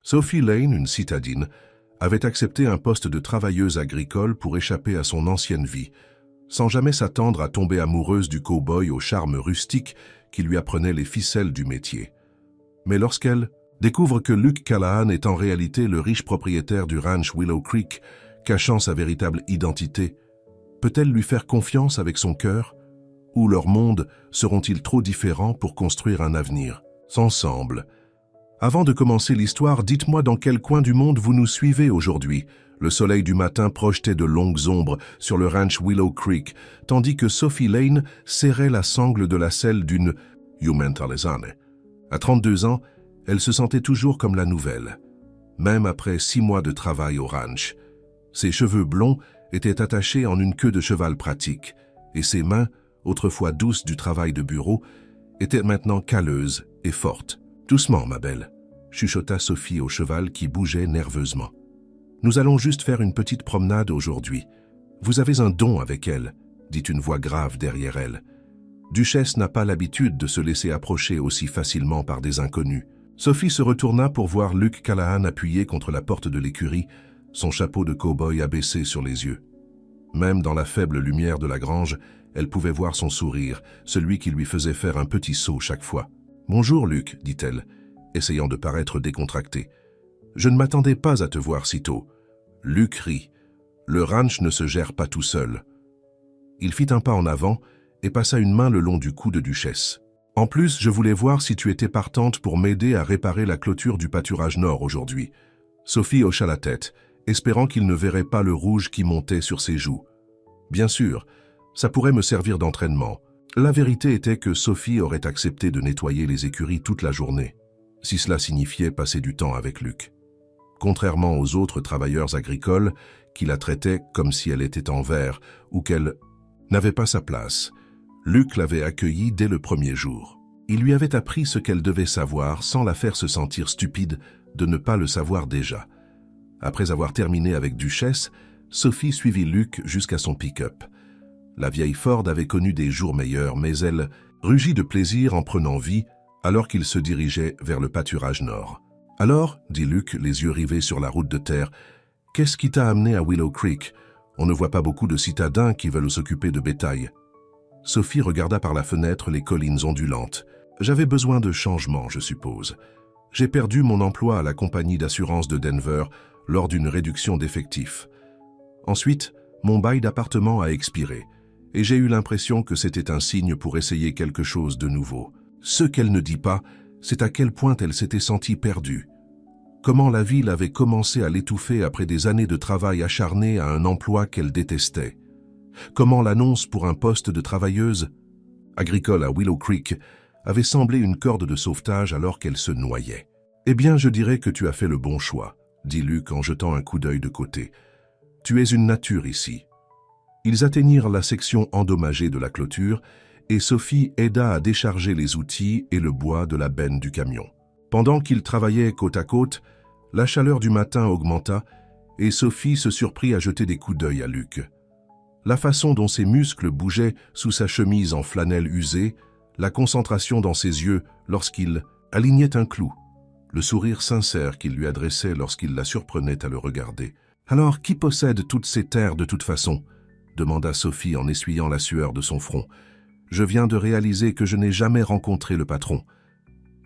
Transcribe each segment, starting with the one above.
Sophie Lane, une citadine, avait accepté un poste de travailleuse agricole pour échapper à son ancienne vie, sans jamais s'attendre à tomber amoureuse du cow-boy au charme rustique qui lui apprenait les ficelles du métier. Mais lorsqu'elle découvre que Luke Callahan est en réalité le riche propriétaire du ranch Willow Creek, cachant sa véritable identité, peut-elle lui faire confiance avec son cœur? Ou leurs mondes seront-ils trop différents pour construire un avenir ensemble? Avant de commencer l'histoire, dites-moi dans quel coin du monde vous nous suivez aujourd'hui. Le soleil du matin projetait de longues ombres sur le ranch Willow Creek, tandis que Sophie Lane serrait la sangle de la selle d'une Humentalizane. À 32 ans, elle se sentait toujours comme la nouvelle, même après 6 mois de travail au ranch. Ses cheveux blonds étaient attachés en une queue de cheval pratique, et ses mains, autrefois douces du travail de bureau, étaient maintenant calleuses et fortes. « Doucement, ma belle », chuchota Sophie au cheval qui bougeait nerveusement. « Nous allons juste faire une petite promenade aujourd'hui. Vous avez un don avec elle, » dit une voix grave derrière elle. Duchesse n'a pas l'habitude de se laisser approcher aussi facilement par des inconnus. Sophie se retourna pour voir Luke Callahan appuyé contre la porte de l'écurie, son chapeau de cow-boy abaissé sur les yeux. Même dans la faible lumière de la grange, elle pouvait voir son sourire, celui qui lui faisait faire un petit saut chaque fois. « Bonjour, Luke, » dit-elle, essayant de paraître décontractée. « Je ne m'attendais pas à te voir si tôt. » Luke rit. « Le ranch ne se gère pas tout seul. » Il fit un pas en avant et passa une main le long du cou de Duchesse. « En plus, je voulais voir si tu étais partante pour m'aider à réparer la clôture du pâturage nord aujourd'hui. » Sophie hocha la tête, espérant qu'il ne verrait pas le rouge qui montait sur ses joues. « Bien sûr, ça pourrait me servir d'entraînement. » La vérité était que Sophie aurait accepté de nettoyer les écuries toute la journée, si cela signifiait passer du temps avec Luke. Contrairement aux autres travailleurs agricoles qui la traitaient comme si elle était en verre ou qu'elle n'avait pas sa place, Luke l'avait accueillie dès le premier jour. Il lui avait appris ce qu'elle devait savoir sans la faire se sentir stupide de ne pas le savoir déjà. Après avoir terminé avec Duchesse, Sophie suivit Luke jusqu'à son pick-up. La vieille Ford avait connu des jours meilleurs, mais elle rugit de plaisir en prenant vie alors qu'il se dirigeait vers le pâturage nord. « Alors, » dit Luke, les yeux rivés sur la route de terre, « qu'est-ce qui t'a amené à Willow Creek? On ne voit pas beaucoup de citadins qui veulent s'occuper de bétail. » Sophie regarda par la fenêtre les collines ondulantes. « J'avais besoin de changement, je suppose. J'ai perdu mon emploi à la compagnie d'assurance de Denver lors d'une réduction d'effectifs. Ensuite, mon bail d'appartement a expiré. Et j'ai eu l'impression que c'était un signe pour essayer quelque chose de nouveau. Ce qu'elle ne dit pas, c'est à quel point elle s'était sentie perdue. Comment la ville avait commencé à l'étouffer après des années de travail acharné à un emploi qu'elle détestait. Comment l'annonce pour un poste de travailleuse agricole à Willow Creek avait semblé une corde de sauvetage alors qu'elle se noyait. « Eh bien, je dirais que tu as fait le bon choix, » dit Luke en jetant un coup d'œil de côté. « Tu es une nature ici. » Ils atteignirent la section endommagée de la clôture et Sophie aida à décharger les outils et le bois de la benne du camion. Pendant qu'ils travaillaient côte à côte, la chaleur du matin augmenta et Sophie se surprit à jeter des coups d'œil à Luke. La façon dont ses muscles bougeaient sous sa chemise en flanelle usée, la concentration dans ses yeux lorsqu'il alignait un clou, le sourire sincère qu'il lui adressait lorsqu'il la surprenait à le regarder. « Alors, qui possède toutes ces terres de toute façon ?» demanda Sophie en essuyant la sueur de son front. « Je viens de réaliser que je n'ai jamais rencontré le patron. »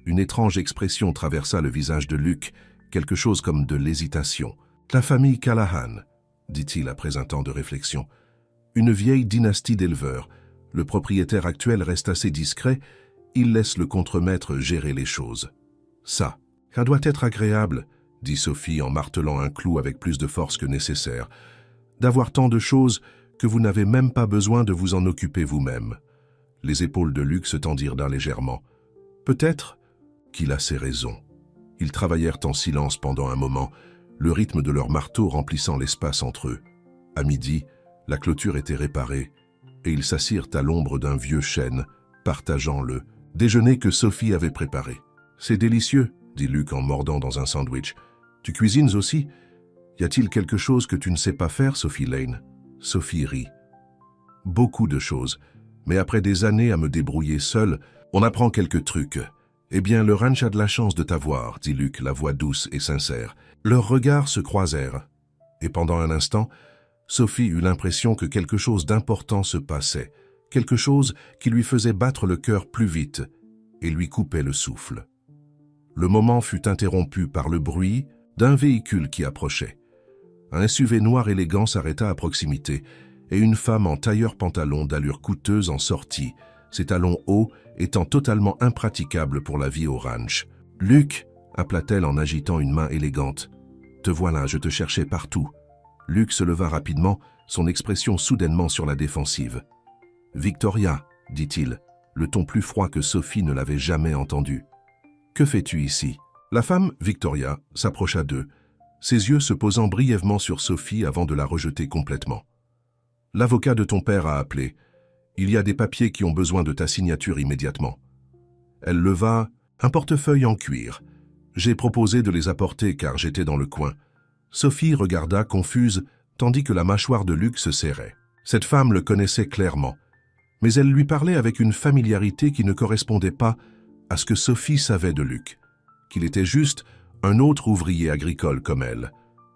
Une étrange expression traversa le visage de Luke, quelque chose comme de l'hésitation. « La famille Callahan, » dit-il après un temps de réflexion. « Une vieille dynastie d'éleveurs. Le propriétaire actuel reste assez discret, il laisse le contremaître gérer les choses. »« Ça doit être agréable, » dit Sophie en martelant un clou avec plus de force que nécessaire. « D'avoir tant de choses que vous n'avez même pas besoin de vous en occuper vous-même. » Les épaules de Luke se tendirent d'un légèrement. Peut-être qu'il a ses raisons. Ils travaillèrent en silence pendant un moment, le rythme de leur marteau remplissant l'espace entre eux. À midi, la clôture était réparée, et ils s'assirent à l'ombre d'un vieux chêne, partageant le déjeuner que Sophie avait préparé. « C'est délicieux, » dit Luke en mordant dans un sandwich. « Tu cuisines aussi? Y a-t-il quelque chose que tu ne sais pas faire, Sophie Lane ?» Sophie rit. « Beaucoup de choses, mais après des années à me débrouiller seule, on apprend quelques trucs. Eh bien, le ranch a de la chance de t'avoir, dit Luc, la voix douce et sincère. Leurs regards se croisèrent, et pendant un instant, Sophie eut l'impression que quelque chose d'important se passait, quelque chose qui lui faisait battre le cœur plus vite et lui coupait le souffle. Le moment fut interrompu par le bruit d'un véhicule qui approchait. Un SUV noir élégant s'arrêta à proximité, et une femme en tailleur-pantalon d'allure coûteuse en sortit, ses talons hauts étant totalement impraticables pour la vie au ranch. « Luc !» appela-t-elle en agitant une main élégante. « Te voilà, je te cherchais partout. » Luc se leva rapidement, son expression soudainement sur la défensive. « Victoria !» dit-il, le ton plus froid que Sophie ne l'avait jamais entendu. « Que fais-tu ici ?» La femme, Victoria, s'approcha d'eux, ses yeux se posant brièvement sur Sophie avant de la rejeter complètement. « L'avocat de ton père a appelé. Il y a des papiers qui ont besoin de ta signature immédiatement. » Elle leva un portefeuille en cuir. J'ai proposé de les apporter car j'étais dans le coin. Sophie regarda confuse, tandis que la mâchoire de Luc se serrait. Cette femme le connaissait clairement, mais elle lui parlait avec une familiarité qui ne correspondait pas à ce que Sophie savait de Luc, qu'il était juste un autre ouvrier agricole comme elle.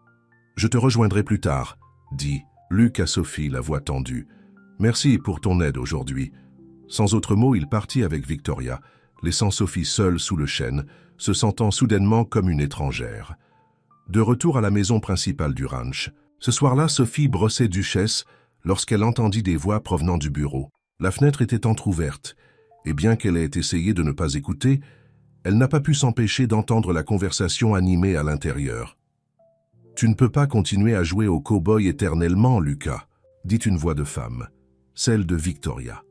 « Je te rejoindrai plus tard, » dit Luc à Sophie, la voix tendue. « Merci pour ton aide aujourd'hui. » Sans autre mot, il partit avec Victoria, laissant Sophie seule sous le chêne, se sentant soudainement comme une étrangère. De retour à la maison principale du ranch, ce soir-là, Sophie brossait Duchesse lorsqu'elle entendit des voix provenant du bureau. La fenêtre était entr'ouverte, et bien qu'elle ait essayé de ne pas écouter, elle n'a pas pu s'empêcher d'entendre la conversation animée à l'intérieur. « Tu ne peux pas continuer à jouer au cow-boy éternellement, Lucas, » dit une voix de femme, celle de Victoria.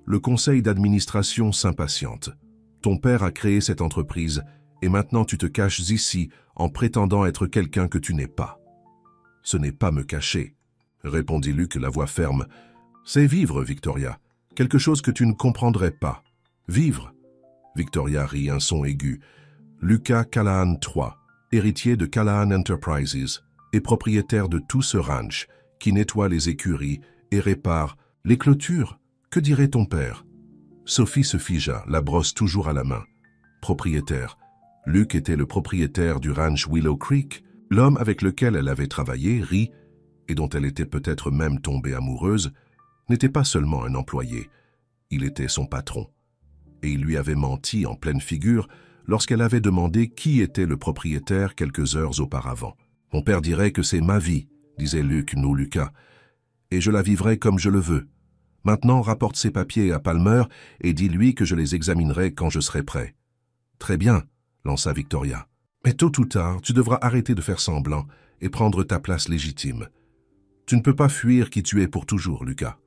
Le conseil d'administration s'impatiente. Ton père a créé cette entreprise, et maintenant tu te caches ici en prétendant être quelqu'un que tu n'es pas. « Ce n'est pas me cacher, » répondit Luc, la voix ferme. « C'est vivre, Victoria, quelque chose que tu ne comprendrais pas. Vivre. » Victoria rit un son aigu. Lucas Callahan III, héritier de Callahan Enterprises, et propriétaire de tout ce ranch, qui nettoie les écuries et répare les clôtures. Que dirait ton père? Sophie se figea, la brosse toujours à la main. Propriétaire. Luc était le propriétaire du ranch Willow Creek. L'homme avec lequel elle avait travaillé, rit, et dont elle était peut-être même tombée amoureuse, n'était pas seulement un employé, il était son patron. Et il lui avait menti en pleine figure lorsqu'elle avait demandé qui était le propriétaire quelques heures auparavant. « Mon père dirait que c'est ma vie, » disait Luc, nous Lucas, « et je la vivrai comme je le veux. Maintenant, rapporte ces papiers à Palmer et dis-lui que je les examinerai quand je serai prêt. »« Très bien, » lança Victoria. « Mais tôt ou tard, tu devras arrêter de faire semblant et prendre ta place légitime. Tu ne peux pas fuir qui tu es pour toujours, Lucas. »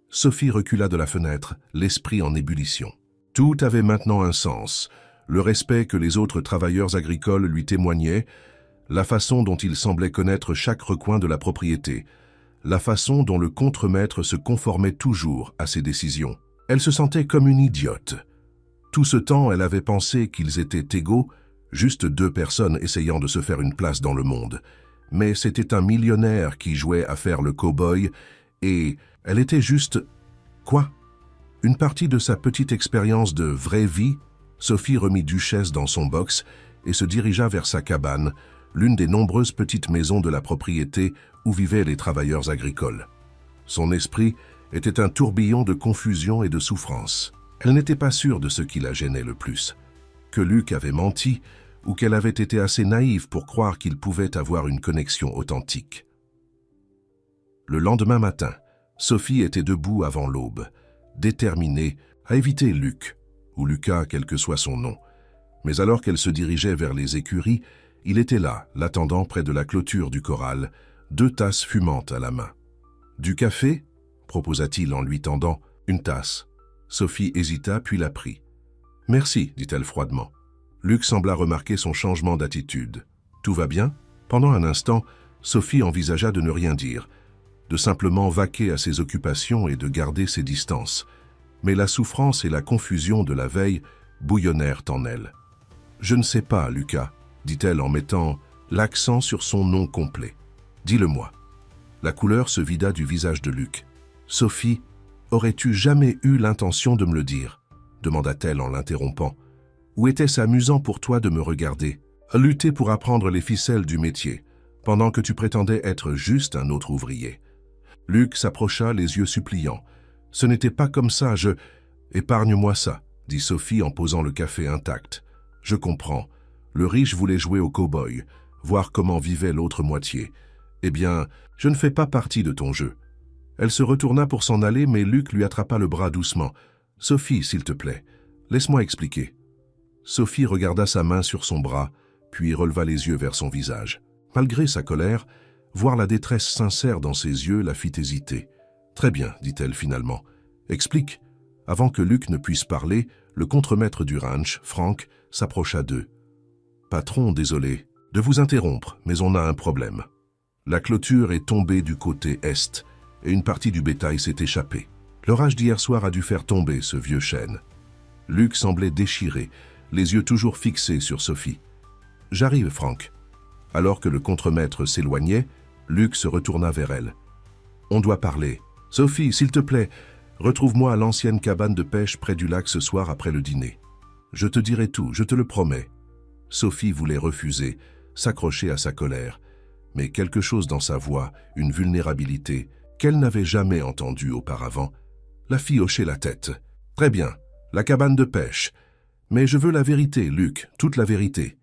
Sophie recula de la fenêtre, l'esprit en ébullition. Tout avait maintenant un sens. Le respect que les autres travailleurs agricoles lui témoignaient, la façon dont il semblait connaître chaque recoin de la propriété, la façon dont le contremaître se conformait toujours à ses décisions. Elle se sentait comme une idiote. Tout ce temps, elle avait pensé qu'ils étaient égaux, juste deux personnes essayant de se faire une place dans le monde. Mais c'était un millionnaire qui jouait à faire le cow-boy, et elle était juste... Quoi? Une partie de sa petite expérience de vraie vie, Sophie remit Duchesse dans son box et se dirigea vers sa cabane, l'une des nombreuses petites maisons de la propriété où vivaient les travailleurs agricoles. Son esprit était un tourbillon de confusion et de souffrance. Elle n'était pas sûre de ce qui la gênait le plus, que Luc avait menti ou qu'elle avait été assez naïve pour croire qu'il pouvait avoir une connexion authentique. Le lendemain matin, Sophie était debout avant l'aube, déterminée à éviter Luc, ou Lucas quel que soit son nom. Mais alors qu'elle se dirigeait vers les écuries, il était là, l'attendant près de la clôture du corral, 2 tasses fumantes à la main. « Du café » proposa-t-il en lui tendant une tasse. Sophie hésita puis la prit. « Merci » dit-elle froidement. Luc sembla remarquer son changement d'attitude. « Tout va bien ?» Pendant un instant, Sophie envisagea de ne rien dire, de simplement vaquer à ses occupations et de garder ses distances. Mais la souffrance et la confusion de la veille bouillonnèrent en elle. « Je ne sais pas, Lucas, » dit-elle en mettant l'accent sur son nom complet. « Dis-le-moi. » La couleur se vida du visage de Luc. « Sophie, aurais-tu jamais eu l'intention de me le dire ?» demanda-t-elle en l'interrompant. Ou était-ce amusant pour toi de me regarder, lutter pour apprendre les ficelles du métier, pendant que tu prétendais être juste un autre ouvrier? Luc s'approcha, les yeux suppliants. « Ce n'était pas comme ça, je... » « Épargne-moi ça, » dit Sophie en posant le café intact. « Je comprends. Le riche voulait jouer au cow-boy, voir comment vivait l'autre moitié. Eh bien, je ne fais pas partie de ton jeu. » Elle se retourna pour s'en aller, mais Luc lui attrapa le bras doucement. « Sophie, s'il te plaît, laisse-moi expliquer. » Sophie regarda sa main sur son bras, puis releva les yeux vers son visage. Malgré sa colère, voir la détresse sincère dans ses yeux la fit hésiter. « Très bien, dit-elle finalement. Explique. » Avant que Luc ne puisse parler, le contremaître du ranch, Frank, s'approcha d'eux. « Patron, désolé de vous interrompre, mais on a un problème. La clôture est tombée du côté est, et une partie du bétail s'est échappée. L'orage d'hier soir a dû faire tomber ce vieux chêne. » Luc semblait déchiré, les yeux toujours fixés sur Sophie. « J'arrive, Frank. » Alors que le contremaître s'éloignait, Luc se retourna vers elle. « On doit parler. Sophie, s'il te plaît, retrouve-moi à l'ancienne cabane de pêche près du lac ce soir après le dîner. Je te dirai tout, je te le promets. » Sophie voulait refuser, s'accrocher à sa colère, mais quelque chose dans sa voix, une vulnérabilité, qu'elle n'avait jamais entendue auparavant, la fit hocher la tête. « Très bien, la cabane de pêche. Mais je veux la vérité, Luc, toute la vérité. »«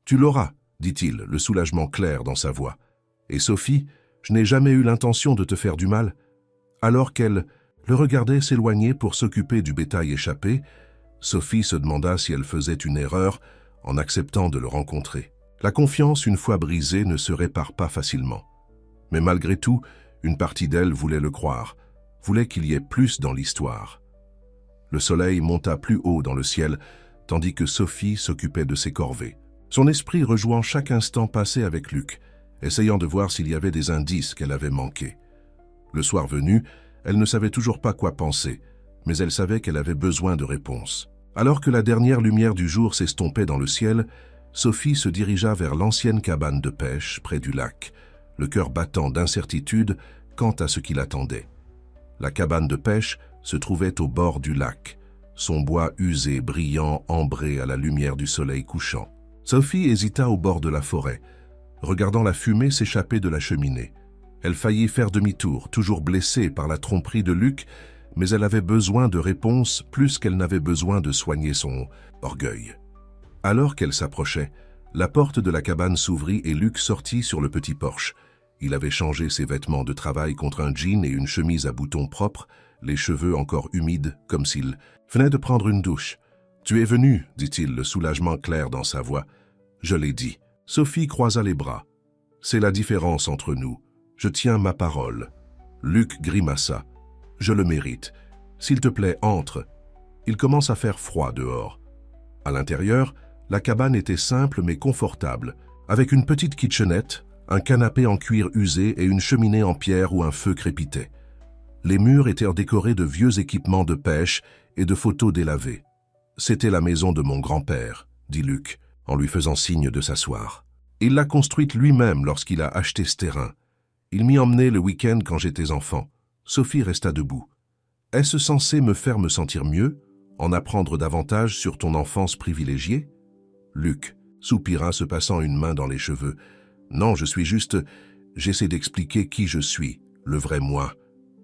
Tu l'auras, » dit-il, le soulagement clair dans sa voix. « Et Sophie, je n'ai jamais eu l'intention de te faire du mal. » Alors qu'elle le regardait s'éloigner pour s'occuper du bétail échappé, Sophie se demanda si elle faisait une erreur en acceptant de le rencontrer. La confiance, une fois brisée, ne se répare pas facilement. Mais malgré tout, une partie d'elle voulait le croire, voulait qu'il y ait plus dans l'histoire. Le soleil monta plus haut dans le ciel, tandis que Sophie s'occupait de ses corvées. Son esprit rejouant chaque instant passé avec Luc, essayant de voir s'il y avait des indices qu'elle avait manqués. Le soir venu, elle ne savait toujours pas quoi penser, mais elle savait qu'elle avait besoin de réponses. Alors que la dernière lumière du jour s'estompait dans le ciel, Sophie se dirigea vers l'ancienne cabane de pêche près du lac, le cœur battant d'incertitude quant à ce qui l'attendait. La cabane de pêche se trouvait au bord du lac, son bois usé, brillant, ambré à la lumière du soleil couchant. Sophie hésita au bord de la forêt, regardant la fumée s'échapper de la cheminée. Elle faillit faire demi-tour, toujours blessée par la tromperie de Luc, mais elle avait besoin de réponses plus qu'elle n'avait besoin de soigner son orgueil. Alors qu'elle s'approchait, la porte de la cabane s'ouvrit et Luc sortit sur le petit porche. Il avait changé ses vêtements de travail contre un jean et une chemise à boutons propres, les cheveux encore humides, comme s'il venait de prendre une douche. « Tu es venu, dit-il, le soulagement clair dans sa voix. « Je l'ai dit. » Sophie croisa les bras. « C'est la différence entre nous. Je tiens ma parole. » Luc grimaça. « Je le mérite. S'il te plaît, entre. » Il commence à faire froid dehors. À l'intérieur, la cabane était simple mais confortable, avec une petite kitchenette, un canapé en cuir usé et une cheminée en pierre où un feu crépitait. Les murs étaient décorés de vieux équipements de pêche et de photos délavées. « C'était la maison de mon grand-père, » dit Luc, en lui faisant signe de s'asseoir. « Il l'a construite lui-même lorsqu'il a acheté ce terrain. Il m'y emmenait le week-end quand j'étais enfant. » Sophie resta debout. « Est-ce censé me faire me sentir mieux, en apprendre davantage sur ton enfance privilégiée ?» Luc soupira, se passant une main dans les cheveux. « Non, je suis juste... J'essaie d'expliquer qui je suis, le vrai moi. »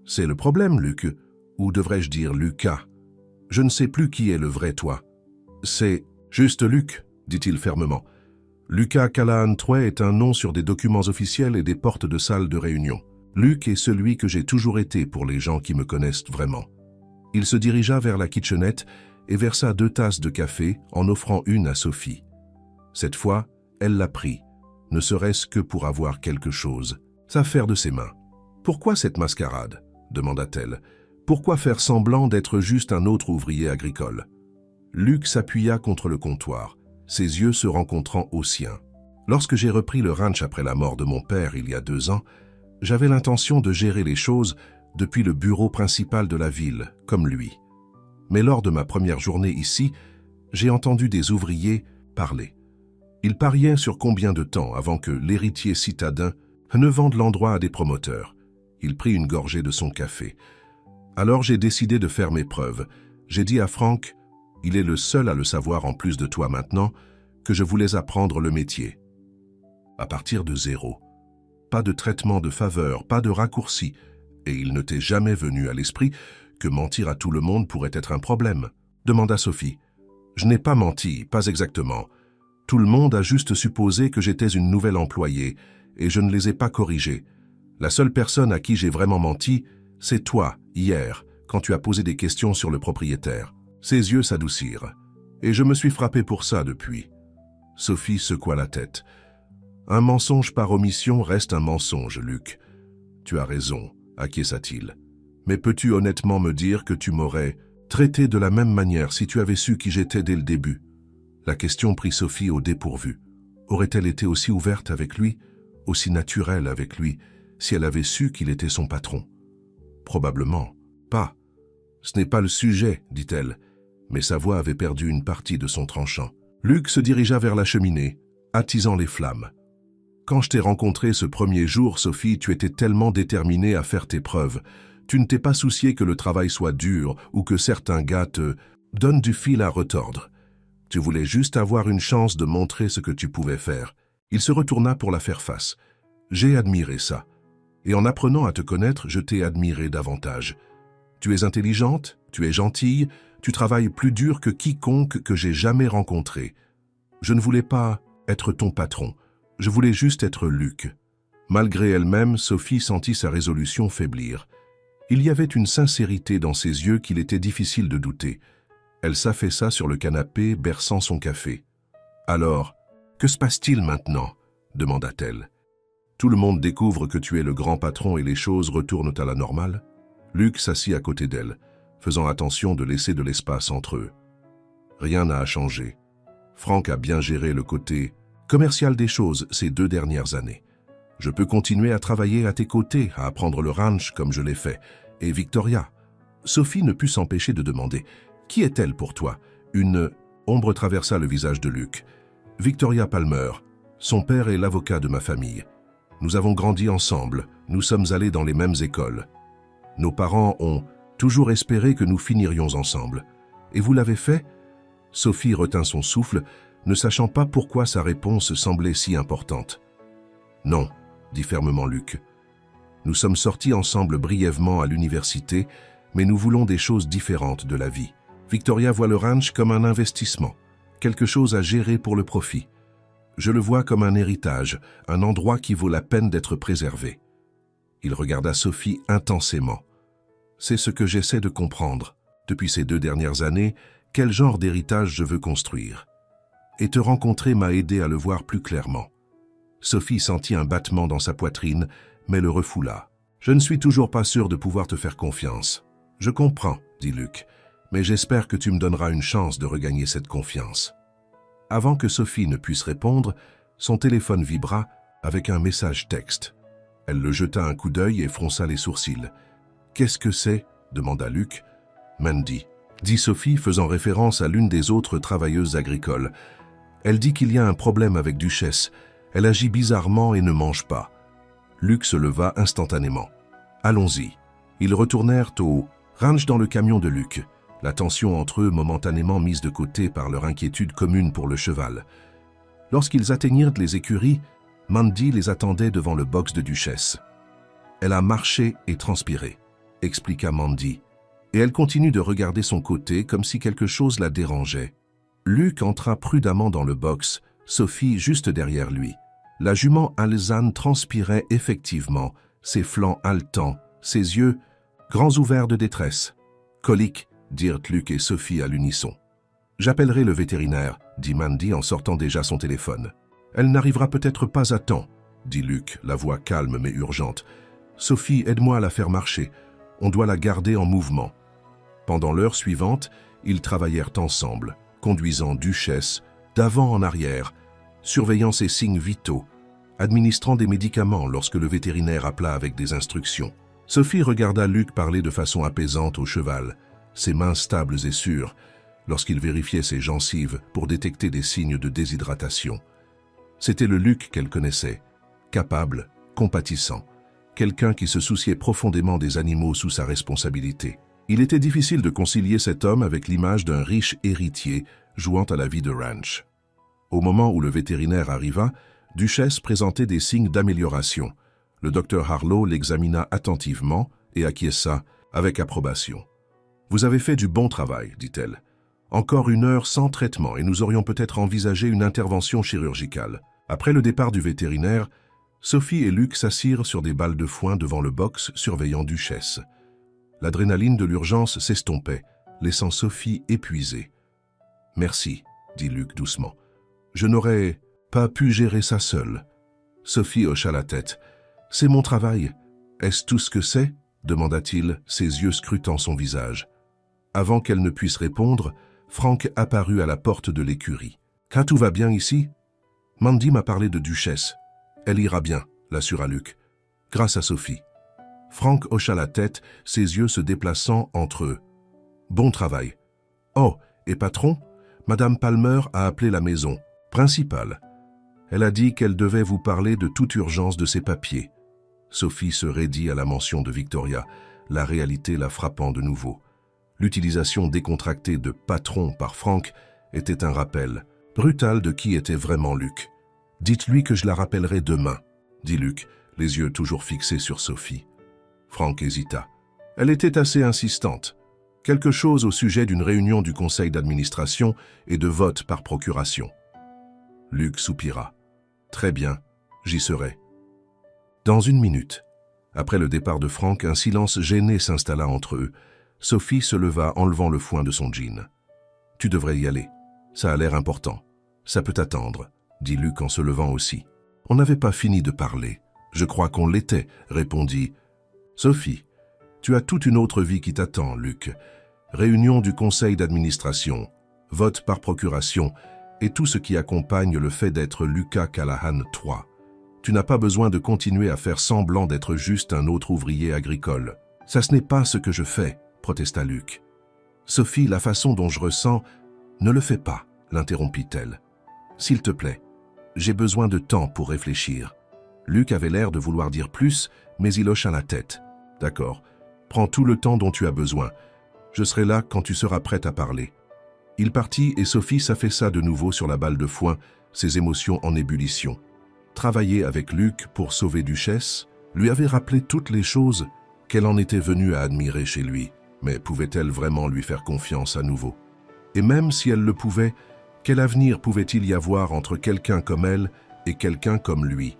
« C'est le problème, Luc. Ou devrais-je dire Lucas? Je ne sais plus qui est le vrai toi. »« C'est juste Luc, » dit-il fermement. « Lucas Callahan Tway est un nom sur des documents officiels et des portes de salles de réunion. Luc est celui que j'ai toujours été pour les gens qui me connaissent vraiment. » Il se dirigea vers la kitchenette et versa 2 tasses de café en offrant une à Sophie. Cette fois, elle la prit, ne serait-ce que pour avoir quelque chose, s'affaire de ses mains. « Pourquoi cette mascarade ?» demanda-t-elle. « Pourquoi faire semblant d'être juste un autre ouvrier agricole ?» Luc s'appuya contre le comptoir, ses yeux se rencontrant aux siens. « Lorsque j'ai repris le ranch après la mort de mon père il y a 2 ans, j'avais l'intention de gérer les choses depuis le bureau principal de la ville, comme lui. Mais lors de ma première journée ici, j'ai entendu des ouvriers parler. Ils pariaient sur combien de temps avant que l'héritier citadin ne vende l'endroit à des promoteurs. Il prit une gorgée de son café. Alors j'ai décidé de faire mes preuves. J'ai dit à Frank, Il est le seul à le savoir en plus de toi maintenant que je voulais apprendre le métier. À partir de zéro. Pas de traitement de faveur, pas de raccourci, et il ne t'est jamais venu à l'esprit que mentir à tout le monde pourrait être un problème, demanda Sophie. Je n'ai pas menti, pas exactement. Tout le monde a juste supposé que j'étais une nouvelle employée, et je ne les ai pas corrigés. La seule personne à qui j'ai vraiment menti, c'est toi, hier, quand tu as posé des questions sur le propriétaire. Ses yeux s'adoucirent, et je me suis frappé pour ça depuis. Sophie secoua la tête. Un mensonge par omission reste un mensonge, Luc. Tu as raison, acquiesça-t-il. Mais peux-tu honnêtement me dire que tu m'aurais traité de la même manière si tu avais su qui j'étais dès le début? La question prit Sophie au dépourvu. Aurait-elle été aussi ouverte avec lui, aussi naturelle avec lui, si elle avait su qu'il était son patron? Probablement pas. Ce n'est pas le sujet, dit-elle, mais sa voix avait perdu une partie de son tranchant. Luc se dirigea vers la cheminée, attisant les flammes. Quand je t'ai rencontré ce premier jour, Sophie, tu étais tellement déterminée à faire tes preuves. Tu ne t'es pas soucié que le travail soit dur ou que certains gars te donnent du fil à retordre. Tu voulais juste avoir une chance de montrer ce que tu pouvais faire. Il se retourna pour la faire face. J'ai admiré ça. Et en apprenant à te connaître, je t'ai admiré davantage. Tu es intelligente, tu es gentille, tu travailles plus dur que quiconque que j'ai jamais rencontré. Je ne voulais pas être ton patron, je voulais juste être Luc. Malgré elle-même, Sophie sentit sa résolution faiblir. Il y avait une sincérité dans ses yeux qu'il était difficile de douter. Elle s'affaissa sur le canapé, berçant son café. « Alors, que se passe-t-il maintenant » demanda-t-elle. « Tout le monde découvre que tu es le grand patron et les choses retournent à la normale ?» Luc s'assit à côté d'elle, faisant attention de laisser de l'espace entre eux. Rien n'a changé. Franck a bien géré le côté commercial des choses ces 2 dernières années. Je peux continuer à travailler à tes côtés, à apprendre le ranch comme je l'ai fait. Et Victoria? Sophie ne put s'empêcher de demander. Qui est-elle pour toi? Une ombre traversa le visage de Luc. Victoria Palmer. Son père est l'avocat de ma famille. Nous avons grandi ensemble, nous sommes allés dans les mêmes écoles. Nos parents ont toujours espéré que nous finirions ensemble. Et vous l'avez fait? Sophie retint son souffle, ne sachant pas pourquoi sa réponse semblait si importante. Non, dit fermement Luc. Nous sommes sortis ensemble brièvement à l'université, mais nous voulons des choses différentes de la vie. Victoria voit le ranch comme un investissement, quelque chose à gérer pour le profit. Je le vois comme un héritage, un endroit qui vaut la peine d'être préservé. Il regarda Sophie intensément. C'est ce que j'essaie de comprendre, depuis ces 2 dernières années, quel genre d'héritage je veux construire. Et te rencontrer m'a aidé à le voir plus clairement. Sophie sentit un battement dans sa poitrine, mais le refoula. Je ne suis toujours pas sûr de pouvoir te faire confiance. Je comprends, dit Luc, mais j'espère que tu me donneras une chance de regagner cette confiance. Avant que Sophie ne puisse répondre, son téléphone vibra avec un message texte. Elle le jeta un coup d'œil et fronça les sourcils. « Qu'est-ce que c'est » demanda Luc. « Mandy » dit Sophie, faisant référence à l'une des autres travailleuses agricoles. Elle dit qu'il y a un problème avec Duchesse. Elle agit bizarrement et ne mange pas. Luc se leva instantanément. « Allons-y. » Ils retournèrent au ranch dans le camion de Luc, la tension entre eux momentanément mise de côté par leur inquiétude commune pour le cheval. Lorsqu'ils atteignirent les écuries, Mandy les attendait devant le box de Duchesse. « Elle a marché et transpiré », expliqua Mandy, et elle continue de regarder son côté comme si quelque chose la dérangeait. Luc entra prudemment dans le box, Sophie juste derrière lui. La jument alezane transpirait effectivement, ses flancs haletants, ses yeux grands ouverts de détresse. « Colique », dirent Luc et Sophie à l'unisson. « J'appellerai le vétérinaire », dit Mandy en sortant déjà son téléphone. « Elle n'arrivera peut-être pas à temps », dit Luc, la voix calme mais urgente. « Sophie, aide-moi à la faire marcher. On doit la garder en mouvement. » Pendant l'heure suivante, ils travaillèrent ensemble, conduisant Duchesse d'avant en arrière, surveillant ses signes vitaux, administrant des médicaments lorsque le vétérinaire appela avec des instructions. Sophie regarda Luc parler de façon apaisante au cheval, ses mains stables et sûres, lorsqu'il vérifiait ses gencives pour détecter des signes de déshydratation. C'était le Luc qu'elle connaissait, capable, compatissant, quelqu'un qui se souciait profondément des animaux sous sa responsabilité. Il était difficile de concilier cet homme avec l'image d'un riche héritier jouant à la vie de ranch. Au moment où le vétérinaire arriva, Duchesse présentait des signes d'amélioration. Le docteur Harlow l'examina attentivement et acquiesça avec approbation. « Vous avez fait du bon travail, dit-elle. Encore 1 heure sans traitement et nous aurions peut-être envisagé une intervention chirurgicale. » Après le départ du vétérinaire, Sophie et Luc s'assirent sur des balles de foin devant le box surveillant Duchesse. L'adrénaline de l'urgence s'estompait, laissant Sophie épuisée. « Merci, dit Luc doucement. Je n'aurais pas pu gérer ça seule. » Sophie hocha la tête. « C'est mon travail. Est-ce tout ce que c'est ?» demanda-t-il, ses yeux scrutant son visage. Avant qu'elle ne puisse répondre, Frank apparut à la porte de l'écurie. « Quand tout va bien ici ?»« Mandy m'a parlé de Duchesse. Elle ira bien, l'assura Luc. Grâce à Sophie. » Frank hocha la tête, ses yeux se déplaçant entre eux. « Bon travail. »« Oh, et patron, Madame Palmer a appelé la maison. Principale. Elle a dit qu'elle devait vous parler de toute urgence de ses papiers. » Sophie se raidit à la mention de Victoria, la réalité la frappant de nouveau. L'utilisation décontractée de « patron » par Frank était un rappel brutal de qui était vraiment Luc. « Dites-lui que je la rappellerai demain, » dit Luc, les yeux toujours fixés sur Sophie. Frank hésita. Elle était assez insistante. Quelque chose au sujet d'une réunion du conseil d'administration et de vote par procuration. Luc soupira. « Très bien, j'y serai. » Dans 1 minute, après le départ de Frank, un silence gêné s'installa entre eux. Sophie se leva enlevant le foin de son jean. « Tu devrais y aller. Ça a l'air important. Ça peut attendre, » dit Luc en se levant aussi. « On n'avait pas fini de parler. Je crois qu'on l'était, » répondit. « Sophie, tu as toute une autre vie qui t'attend, Luc. Réunion du conseil d'administration, vote par procuration et tout ce qui accompagne le fait d'être Lucas Callahan III. Tu n'as pas besoin de continuer à faire semblant d'être juste un autre ouvrier agricole. Ça, ce n'est pas ce que je fais, protesta Luc. Sophie, la façon dont je ressens, ne le fais pas, l'interrompit-elle. S'il te plaît, j'ai besoin de temps pour réfléchir. Luc avait l'air de vouloir dire plus, mais il hocha la tête. D'accord, prends tout le temps dont tu as besoin. Je serai là quand tu seras prête à parler. Il partit et Sophie s'affaissa de nouveau sur la balle de foin, ses émotions en ébullition. Travailler avec Luc pour sauver Duchesse lui avait rappelé toutes les choses qu'elle en était venue à admirer chez lui, mais pouvait-elle vraiment lui faire confiance à nouveau? Et même si elle le pouvait, quel avenir pouvait-il y avoir entre quelqu'un comme elle et quelqu'un comme lui?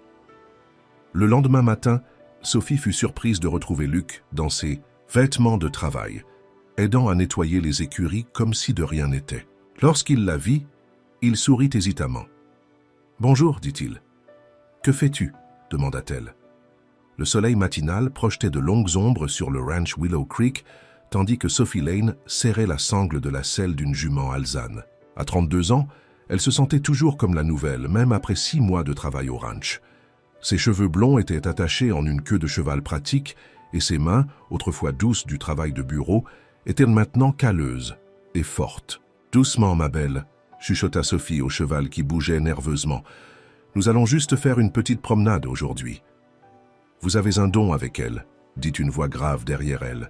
Le lendemain matin, Sophie fut surprise de retrouver Luc dans ses vêtements de travail, aidant à nettoyer les écuries comme si de rien n'était. Lorsqu'il la vit, il sourit hésitamment. « Bonjour, dit-il. »« Que fais-tu » demanda-t-elle. Le soleil matinal projetait de longues ombres sur le ranch Willow Creek, tandis que Sophie Lane serrait la sangle de la selle d'une jument alezane. À 32 ans, elle se sentait toujours comme la nouvelle, même après 6 mois de travail au ranch. Ses cheveux blonds étaient attachés en une queue de cheval pratique et ses mains, autrefois douces du travail de bureau, étaient maintenant calleuses et fortes. « Doucement, ma belle » chuchota Sophie au cheval qui bougeait nerveusement. « Nous allons juste faire une petite promenade aujourd'hui. »« Vous avez un don avec elle, » dit une voix grave derrière elle.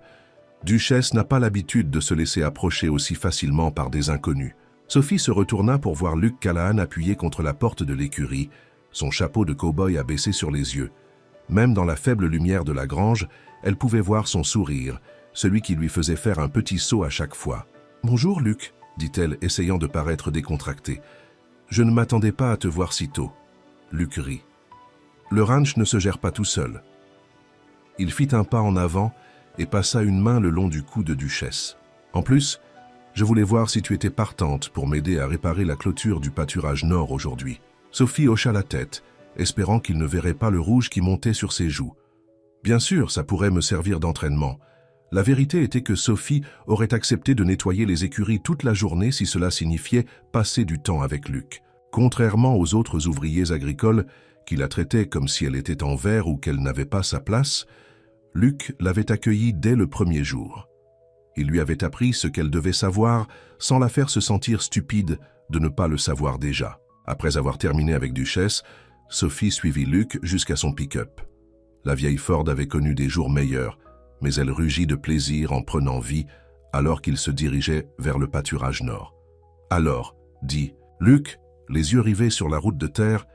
Duchesse n'a pas l'habitude de se laisser approcher aussi facilement par des inconnus. Sophie se retourna pour voir Luc Callahan appuyé contre la porte de l'écurie, son chapeau de cow-boy abaissé sur les yeux. Même dans la faible lumière de la grange, elle pouvait voir son sourire, celui qui lui faisait faire un petit saut à chaque fois. « Bonjour, Luc, » dit-elle, essayant de paraître décontractée. « Je ne m'attendais pas à te voir si tôt. » Luc rit. « Le ranch ne se gère pas tout seul. » Il fit un pas en avant et passa une main le long du cou de Duchesse. « En plus, je voulais voir si tu étais partante pour m'aider à réparer la clôture du pâturage nord aujourd'hui. » Sophie hocha la tête, espérant qu'il ne verrait pas le rouge qui montait sur ses joues. Bien sûr, ça pourrait me servir d'entraînement. La vérité était que Sophie aurait accepté de nettoyer les écuries toute la journée si cela signifiait passer du temps avec Luc. Contrairement aux autres ouvriers agricoles, qui la traitaient comme si elle était en verre ou qu'elle n'avait pas sa place, Luc l'avait accueillie dès le premier jour. Il lui avait appris ce qu'elle devait savoir sans la faire se sentir stupide de ne pas le savoir déjà. Après avoir terminé avec Duchesse, Sophie suivit Luc jusqu'à son pick-up. La vieille Ford avait connu des jours meilleurs, mais elle rugit de plaisir en prenant vie alors qu'il se dirigeait vers le pâturage nord. « Alors, dit Luke, les yeux rivés sur la route de terre,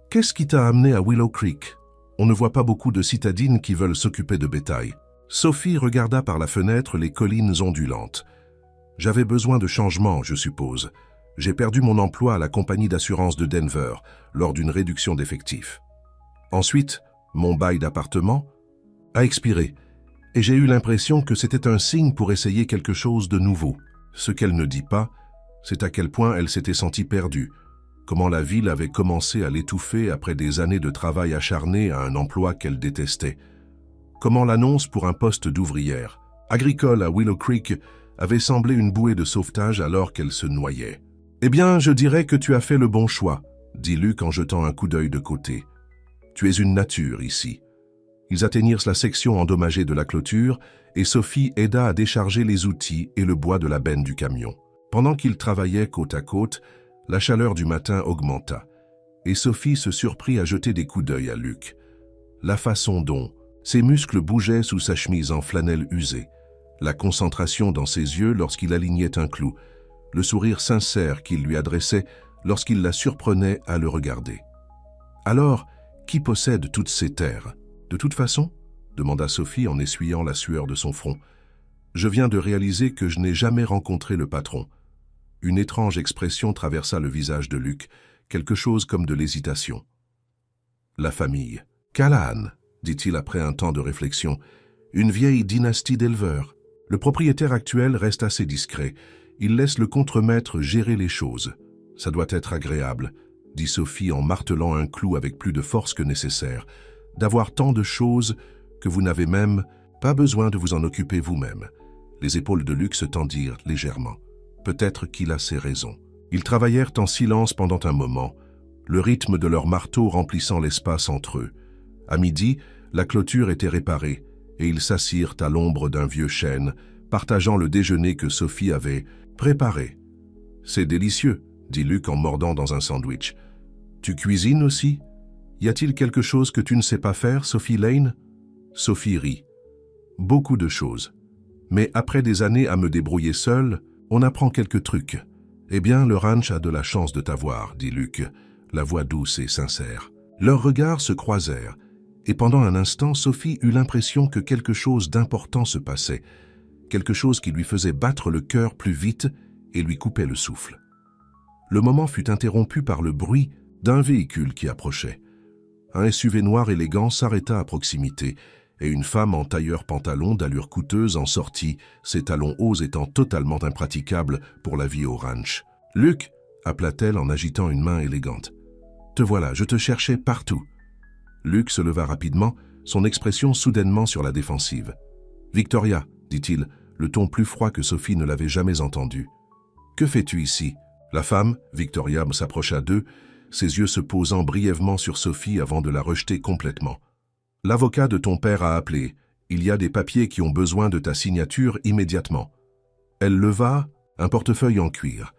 qu'est-ce qui t'a amené à Willow Creek? On ne voit pas beaucoup de citadines qui veulent s'occuper de bétail. » Sophie regarda par la fenêtre les collines ondulantes. « J'avais besoin de changement, je suppose. J'ai perdu mon emploi à la compagnie d'assurance de Denver lors d'une réduction d'effectifs. Ensuite, mon bail d'appartement a expiré et j'ai eu l'impression que c'était un signe pour essayer quelque chose de nouveau. Ce qu'elle ne dit pas, c'est à quel point elle s'était sentie perdue, comment la ville avait commencé à l'étouffer après des années de travail acharné à un emploi qu'elle détestait, comment l'annonce pour un poste d'ouvrière agricole à Willow Creek avait semblé une bouée de sauvetage alors qu'elle se noyait. « Eh bien, je dirais que tu as fait le bon choix, » dit Luke en jetant un coup d'œil de côté. « Tu es une nature ici. » Ils atteignirent la section endommagée de la clôture et Sophie aida à décharger les outils et le bois de la benne du camion. Pendant qu'ils travaillaient côte à côte, la chaleur du matin augmenta et Sophie se surprit à jeter des coups d'œil à Luke. La façon dont ses muscles bougeaient sous sa chemise en flanelle usée, la concentration dans ses yeux lorsqu'il alignait un clou, le sourire sincère qu'il lui adressait lorsqu'il la surprenait à le regarder. « Alors, qui possède toutes ces terres? De toute façon ?» demanda Sophie en essuyant la sueur de son front. « Je viens de réaliser que je n'ai jamais rencontré le patron. » Une étrange expression traversa le visage de Luke, quelque chose comme de l'hésitation. « La famille. Callahan, dit-il après un temps de réflexion, une vieille dynastie d'éleveurs. Le propriétaire actuel reste assez discret. Il laisse le contremaître gérer les choses. Ça doit être agréable, dit Sophie en martelant un clou avec plus de force que nécessaire, d'avoir tant de choses que vous n'avez même pas besoin de vous en occuper vous-même. Les épaules de Luke se tendirent légèrement. Peut-être qu'il a ses raisons. Ils travaillèrent en silence pendant un moment, le rythme de leur marteau remplissant l'espace entre eux. À midi, la clôture était réparée et ils s'assirent à l'ombre d'un vieux chêne, partageant le déjeuner que Sophie avait préparé. « C'est délicieux, » dit Luke en mordant dans un sandwich. « Tu cuisines aussi? Y a-t-il quelque chose que tu ne sais pas faire, Sophie Lane ?» Sophie rit. « Beaucoup de choses. Mais après des années à me débrouiller seule, on apprend quelques trucs. Eh bien, le ranch a de la chance de t'avoir, » dit Luke, la voix douce et sincère. Leurs regards se croisèrent, et pendant un instant, Sophie eut l'impression que quelque chose d'important se passait, quelque chose qui lui faisait battre le cœur plus vite et lui coupait le souffle. Le moment fut interrompu par le bruit d'un véhicule qui approchait. Un SUV noir élégant s'arrêta à proximité, et une femme en tailleur-pantalon d'allure coûteuse en sortit, ses talons hauts étant totalement impraticables pour la vie au ranch. « Luke !» appela-t-elle en agitant une main élégante. « Te voilà, je te cherchais partout. » Luke se leva rapidement, son expression soudainement sur la défensive. « Victoria !» dit-il, le ton plus froid que Sophie ne l'avait jamais entendu. « Que fais-tu ici ?» La femme, Victoria, s'approcha d'eux, ses yeux se posant brièvement sur Sophie avant de la rejeter complètement. « L'avocat de ton père a appelé. Il y a des papiers qui ont besoin de ta signature immédiatement. » Elle leva un portefeuille en cuir.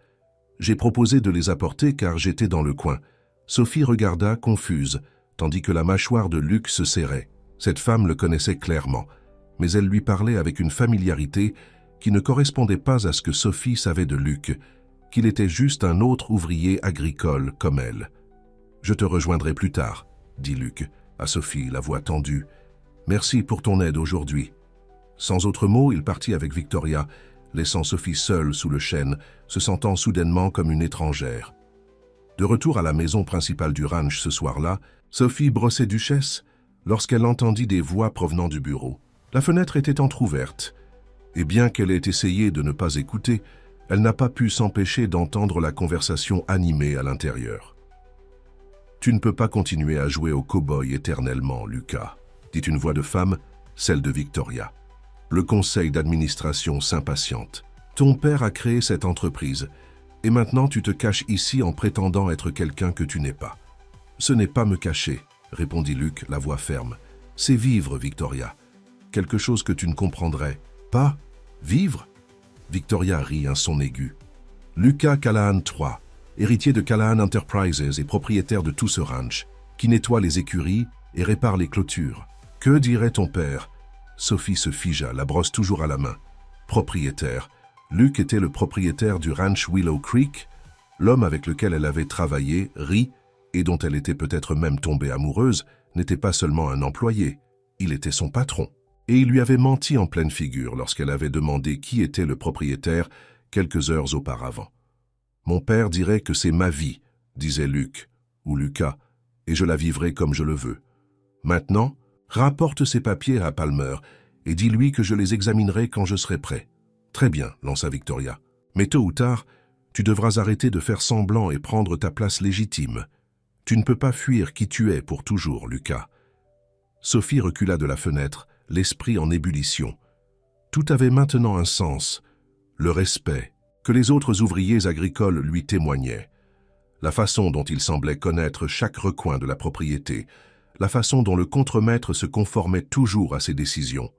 J'ai proposé de les apporter car j'étais dans le coin. Sophie regarda, confuse, tandis que la mâchoire de Luke se serrait. Cette femme le connaissait clairement, mais elle lui parlait avec une familiarité qui ne correspondait pas à ce que Sophie savait de Luke, qu'il était juste un autre ouvrier agricole comme elle. « Je te rejoindrai plus tard, » dit Luke, à Sophie, la voix tendue. « Merci pour ton aide aujourd'hui. » Sans autre mot, il partit avec Victoria, laissant Sophie seule sous le chêne, se sentant soudainement comme une étrangère. De retour à la maison principale du ranch ce soir-là, Sophie brossait duchesse lorsqu'elle entendit des voix provenant du bureau. La fenêtre était entr'ouverte, et bien qu'elle ait essayé de ne pas écouter, elle n'a pas pu s'empêcher d'entendre la conversation animée à l'intérieur. « Tu ne peux pas continuer à jouer au cow-boy éternellement, Lucas, » dit une voix de femme, celle de Victoria. Le conseil d'administration s'impatiente. « Ton père a créé cette entreprise, et maintenant tu te caches ici en prétendant être quelqu'un que tu n'es pas. »« Ce n'est pas me cacher, » répondit Luke, la voix ferme. « C'est vivre, Victoria. Quelque chose que tu ne comprendrais pas. Vivre ?» Victoria rit un son aigu. « Lucas Callahan III, héritier de Callahan Enterprises et propriétaire de tout ce ranch, qui nettoie les écuries et répare les clôtures. Que dirait ton père Sophie se figea, la brosse toujours à la main. Propriétaire. Luc était le propriétaire du ranch Willow Creek, l'homme avec lequel elle avait travaillé, ri, et dont elle était peut-être même tombée amoureuse, n'était pas seulement un employé, il était son patron. Et il lui avait menti en pleine figure lorsqu'elle avait demandé qui était le propriétaire quelques heures auparavant. « Mon père dirait que c'est ma vie », disait Luc, ou Lucas, « et je la vivrai comme je le veux. Maintenant, rapporte ces papiers à Palmer et dis-lui que je les examinerai quand je serai prêt. »« Très bien, » lança Victoria. « Mais tôt ou tard, tu devras arrêter de faire semblant et prendre ta place légitime. Tu ne peux pas fuir qui tu es pour toujours, Lucas. » Sophie recula de la fenêtre, l'esprit en ébullition. Tout avait maintenant un sens. Le respect que les autres ouvriers agricoles lui témoignaient. La façon dont il semblait connaître chaque recoin de la propriété. La façon dont le contremaître se conformait toujours à ses décisions.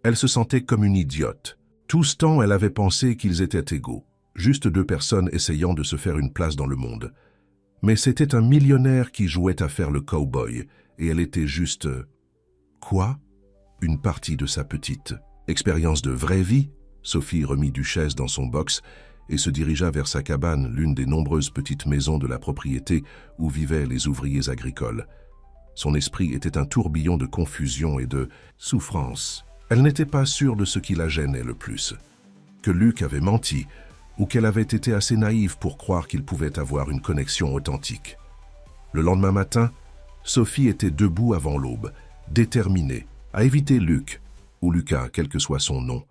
Elle se sentait comme une idiote. Tout ce temps, elle avait pensé qu'ils étaient égaux. Juste deux personnes essayant de se faire une place dans le monde. Mais c'était un millionnaire qui jouait à faire le cow-boy, et elle était juste... Quoi? Une partie de sa petite expérience de vraie vie. Sophie remit Duchesse dans son box et se dirigea vers sa cabane, l'une des nombreuses petites maisons de la propriété où vivaient les ouvriers agricoles. Son esprit était un tourbillon de confusion et de souffrance. Elle n'était pas sûre de ce qui la gênait le plus. Que Luc avait menti, ou qu'elle avait été assez naïve pour croire qu'il pouvait avoir une connexion authentique. Le lendemain matin, Sophie était debout avant l'aube, déterminée à éviter Luc, ou Lucas, quel que soit son nom.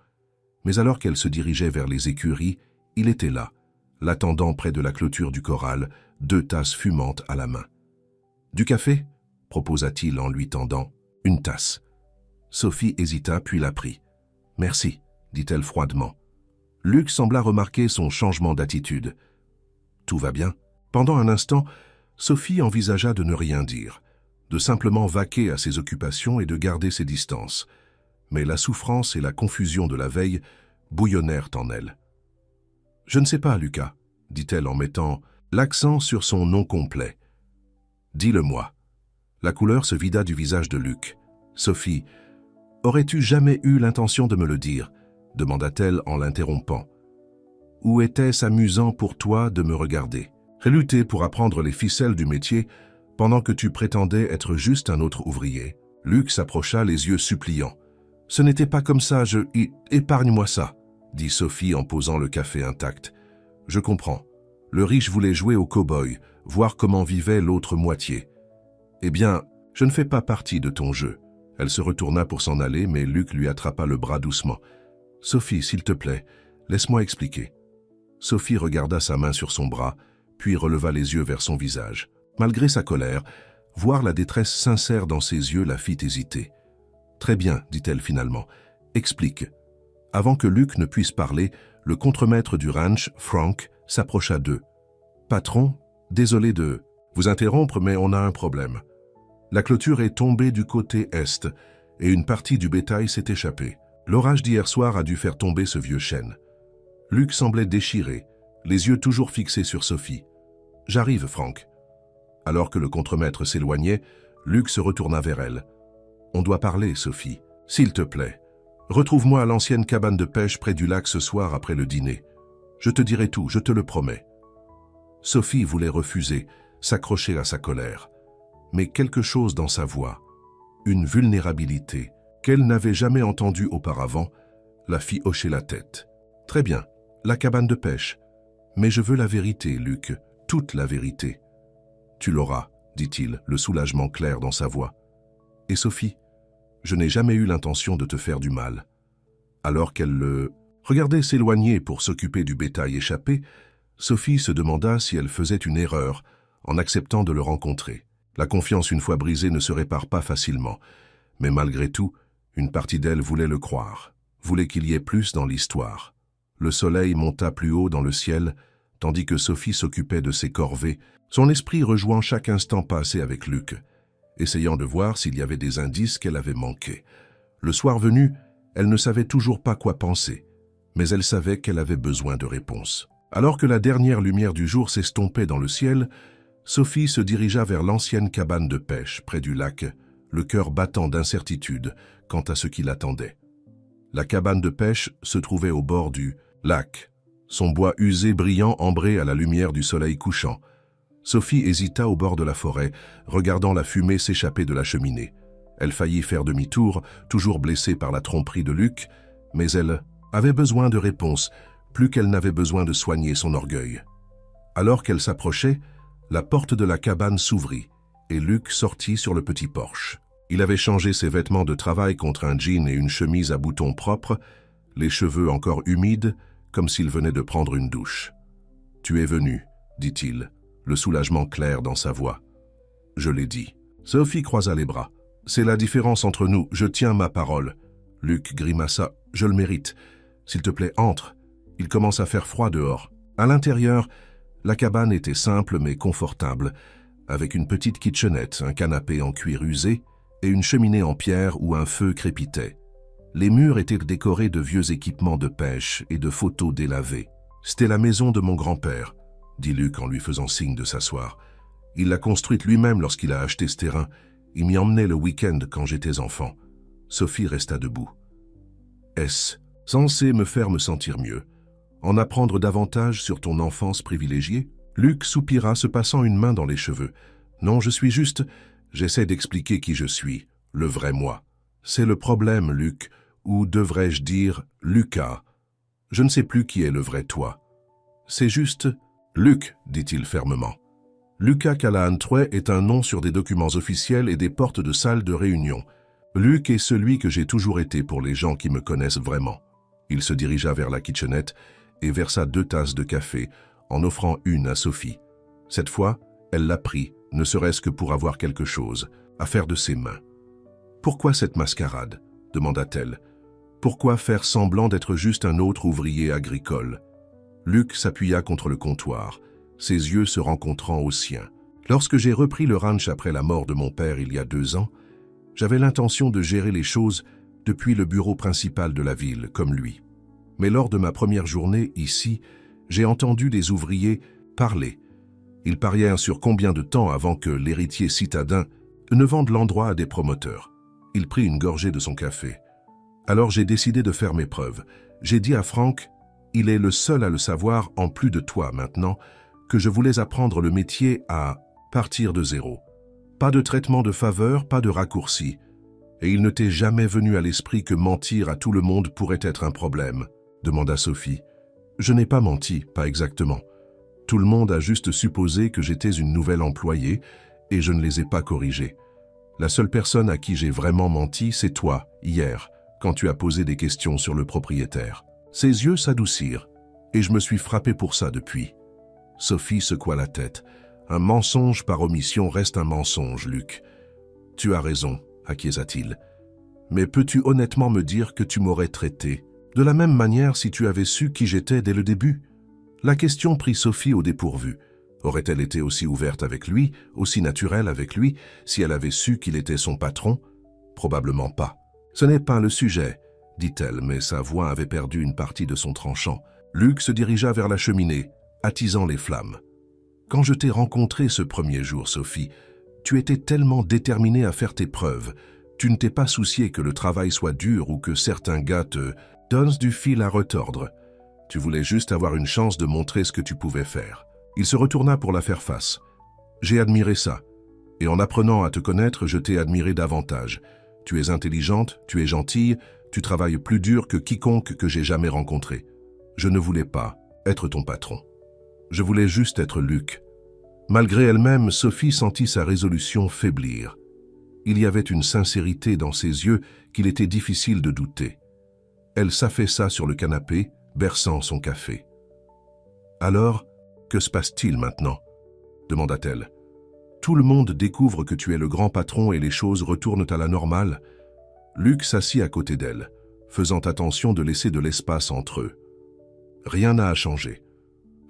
Mais alors qu'elle se dirigeait vers les écuries, il était là, l'attendant près de la clôture du corral, 2 tasses fumantes à la main. « Du café » proposa-t-il en lui tendant. « Une tasse. » Sophie hésita puis la prit. « Merci » dit-elle froidement. Luc sembla remarquer son changement d'attitude. « Tout va bien ?» Pendant un instant, Sophie envisagea de ne rien dire, de simplement vaquer à ses occupations et de garder ses distances. Mais la souffrance et la confusion de la veille bouillonnèrent en elle. « Je ne sais pas, Lucas, » dit-elle en mettant l'accent sur son nom complet. « Dis-le-moi. » La couleur se vida du visage de Luc. « Sophie, aurais-tu jamais eu l'intention de me le dire ?» demanda-t-elle en l'interrompant. « Ou était-ce amusant pour toi de me regarder? Lutter pour apprendre les ficelles du métier pendant que tu prétendais être juste un autre ouvrier. » Luc s'approcha, les yeux suppliants. « Ce n'était pas comme ça, épargne-moi ça, » dit Sophie en posant le café intact. « Je comprends. Le riche voulait jouer au cow-boy, voir comment vivait l'autre moitié. Eh bien, je ne fais pas partie de ton jeu. » Elle se retourna pour s'en aller, mais Luc lui attrapa le bras doucement. « Sophie, s'il te plaît, laisse-moi expliquer. » Sophie regarda sa main sur son bras, puis releva les yeux vers son visage. Malgré sa colère, voir la détresse sincère dans ses yeux la fit hésiter. « Très bien, dit-elle finalement. Explique. » Avant que Luc ne puisse parler, le contremaître du ranch, Frank, s'approcha d'eux. « Patron, désolé de vous interrompre, mais on a un problème. La clôture est tombée du côté est et une partie du bétail s'est échappée. L'orage d'hier soir a dû faire tomber ce vieux chêne. » Luc semblait déchiré, les yeux toujours fixés sur Sophie. « J'arrive, Frank. » Alors que le contremaître s'éloignait, Luc se retourna vers elle. « On doit parler, Sophie. S'il te plaît. Retrouve-moi à l'ancienne cabane de pêche près du lac ce soir après le dîner. Je te dirai tout, je te le promets. » Sophie voulait refuser, s'accrocher à sa colère. Mais quelque chose dans sa voix, une vulnérabilité qu'elle n'avait jamais entendue auparavant, la fit hocher la tête. « Très bien, la cabane de pêche. Mais je veux la vérité, Luc, toute la vérité. »« Tu l'auras, » dit-il, le soulagement clair dans sa voix. « Et Sophie, je n'ai jamais eu l'intention de te faire du mal. » Alors qu'elle le regardait s'éloigner pour s'occuper du bétail échappé, Sophie se demanda si elle faisait une erreur en acceptant de le rencontrer. La confiance une fois brisée ne se répare pas facilement, mais malgré tout, une partie d'elle voulait le croire, voulait qu'il y ait plus dans l'histoire. Le soleil monta plus haut dans le ciel, tandis que Sophie s'occupait de ses corvées, son esprit rejoint chaque instant passé avec Luc, essayant de voir s'il y avait des indices qu'elle avait manqués. Le soir venu, elle ne savait toujours pas quoi penser, mais elle savait qu'elle avait besoin de réponses. Alors que la dernière lumière du jour s'estompait dans le ciel, Sophie se dirigea vers l'ancienne cabane de pêche près du lac, le cœur battant d'incertitude, quant à ce qui l'attendait. La cabane de pêche se trouvait au bord du lac, son bois usé brillant ambré à la lumière du soleil couchant. Sophie hésita au bord de la forêt, regardant la fumée s'échapper de la cheminée. Elle faillit faire demi-tour, toujours blessée par la tromperie de Luc, mais elle avait besoin de réponses, plus qu'elle n'avait besoin de soigner son orgueil. Alors qu'elle s'approchait, la porte de la cabane s'ouvrit et Luc sortit sur le petit porche. Il avait changé ses vêtements de travail contre un jean et une chemise à boutons propres, les cheveux encore humides, comme s'il venait de prendre une douche. « Tu es venu, dit-il, le soulagement clair dans sa voix. « Je l'ai dit. » Sophie croisa les bras. « C'est la différence entre nous, je tiens ma parole. » Luc grimaça. « Je le mérite. S'il te plaît, entre. Il commence à faire froid dehors. » À l'intérieur, la cabane était simple mais confortable, avec une petite kitchenette, un canapé en cuir usé et une cheminée en pierre où un feu crépitait. Les murs étaient décorés de vieux équipements de pêche et de photos délavées. « C'était la maison de mon grand-père, » dit Luc en lui faisant signe de s'asseoir. « Il l'a construite lui-même lorsqu'il a acheté ce terrain. Il m'y emmenait le week-end quand j'étais enfant. » Sophie resta debout. « Est-ce censé me faire me sentir mieux? En apprendre davantage sur ton enfance privilégiée ?» Luc soupira, se passant une main dans les cheveux. « Non, je suis juste... J'essaie d'expliquer qui je suis, le vrai moi. C'est le problème, Luc, ou devrais-je dire Lucas. Je ne sais plus qui est le vrai toi. C'est juste... » « Luc, dit-il fermement. Lucas Callahan Trey est un nom sur des documents officiels et des portes de salles de réunion. Luc est celui que j'ai toujours été pour les gens qui me connaissent vraiment. Il se dirigea vers la kitchenette et versa 2 tasses de café, en offrant une à Sophie. Cette fois, elle la prit, ne serait-ce que pour avoir quelque chose à faire de ses mains. « Pourquoi cette mascarade ?» demanda-t-elle. « Pourquoi faire semblant d'être juste un autre ouvrier agricole ?» Luc s'appuya contre le comptoir, ses yeux se rencontrant aux siens. « Lorsque j'ai repris le ranch après la mort de mon père il y a 2 ans, j'avais l'intention de gérer les choses depuis le bureau principal de la ville, comme lui. Mais lors de ma première journée ici, j'ai entendu des ouvriers parler. Ils parièrent sur combien de temps avant que l'héritier citadin ne vende l'endroit à des promoteurs. Il prit une gorgée de son café. Alors j'ai décidé de faire mes preuves. J'ai dit à Frank, il est le seul à le savoir en plus de toi maintenant, que je voulais apprendre le métier à partir de zéro. Pas de traitement de faveur, pas de raccourci. Et il ne t'est jamais venu à l'esprit que mentir à tout le monde pourrait être un problème, demanda Sophie. Je n'ai pas menti, pas exactement. Tout le monde a juste supposé que j'étais une nouvelle employée et je ne les ai pas corrigés. La seule personne à qui j'ai vraiment menti, c'est toi, hier, quand tu as posé des questions sur le propriétaire. Ses yeux s'adoucirent, et je me suis frappé pour ça depuis. Sophie secoua la tête. Un mensonge par omission reste un mensonge, Luc. Tu as raison, acquiesça-t-il. Mais peux-tu honnêtement me dire que tu m'aurais traité de la même manière si tu avais su qui j'étais dès le début? La question prit Sophie au dépourvu. Aurait-elle été aussi ouverte avec lui, aussi naturelle avec lui, si elle avait su qu'il était son patron? Probablement pas. Ce n'est pas le sujet, dit-elle, mais sa voix avait perdu une partie de son tranchant. Luc se dirigea vers la cheminée, attisant les flammes. Quand je t'ai rencontrée ce premier jour, Sophie, tu étais tellement déterminée à faire tes preuves. Tu ne t'es pas soucié que le travail soit dur ou que certains gars te donnent du fil à retordre. Tu voulais juste avoir une chance de montrer ce que tu pouvais faire. Il se retourna pour la faire face. J'ai admiré ça. Et en apprenant à te connaître, je t'ai admiré davantage. Tu es intelligente, tu es gentille, tu travailles plus dur que quiconque que j'ai jamais rencontré. Je ne voulais pas être ton patron. Je voulais juste être Luc. Malgré elle-même, Sophie sentit sa résolution faiblir. Il y avait une sincérité dans ses yeux qu'il était difficile de douter. Elle s'affaissa sur le canapé, berçant son café. « Alors, que se passe-t-il maintenant ?» demanda-t-elle. « Tout le monde découvre que tu es le grand patron et les choses retournent à la normale. » Luc s'assit à côté d'elle, faisant attention de laisser de l'espace entre eux. Rien n'a changé.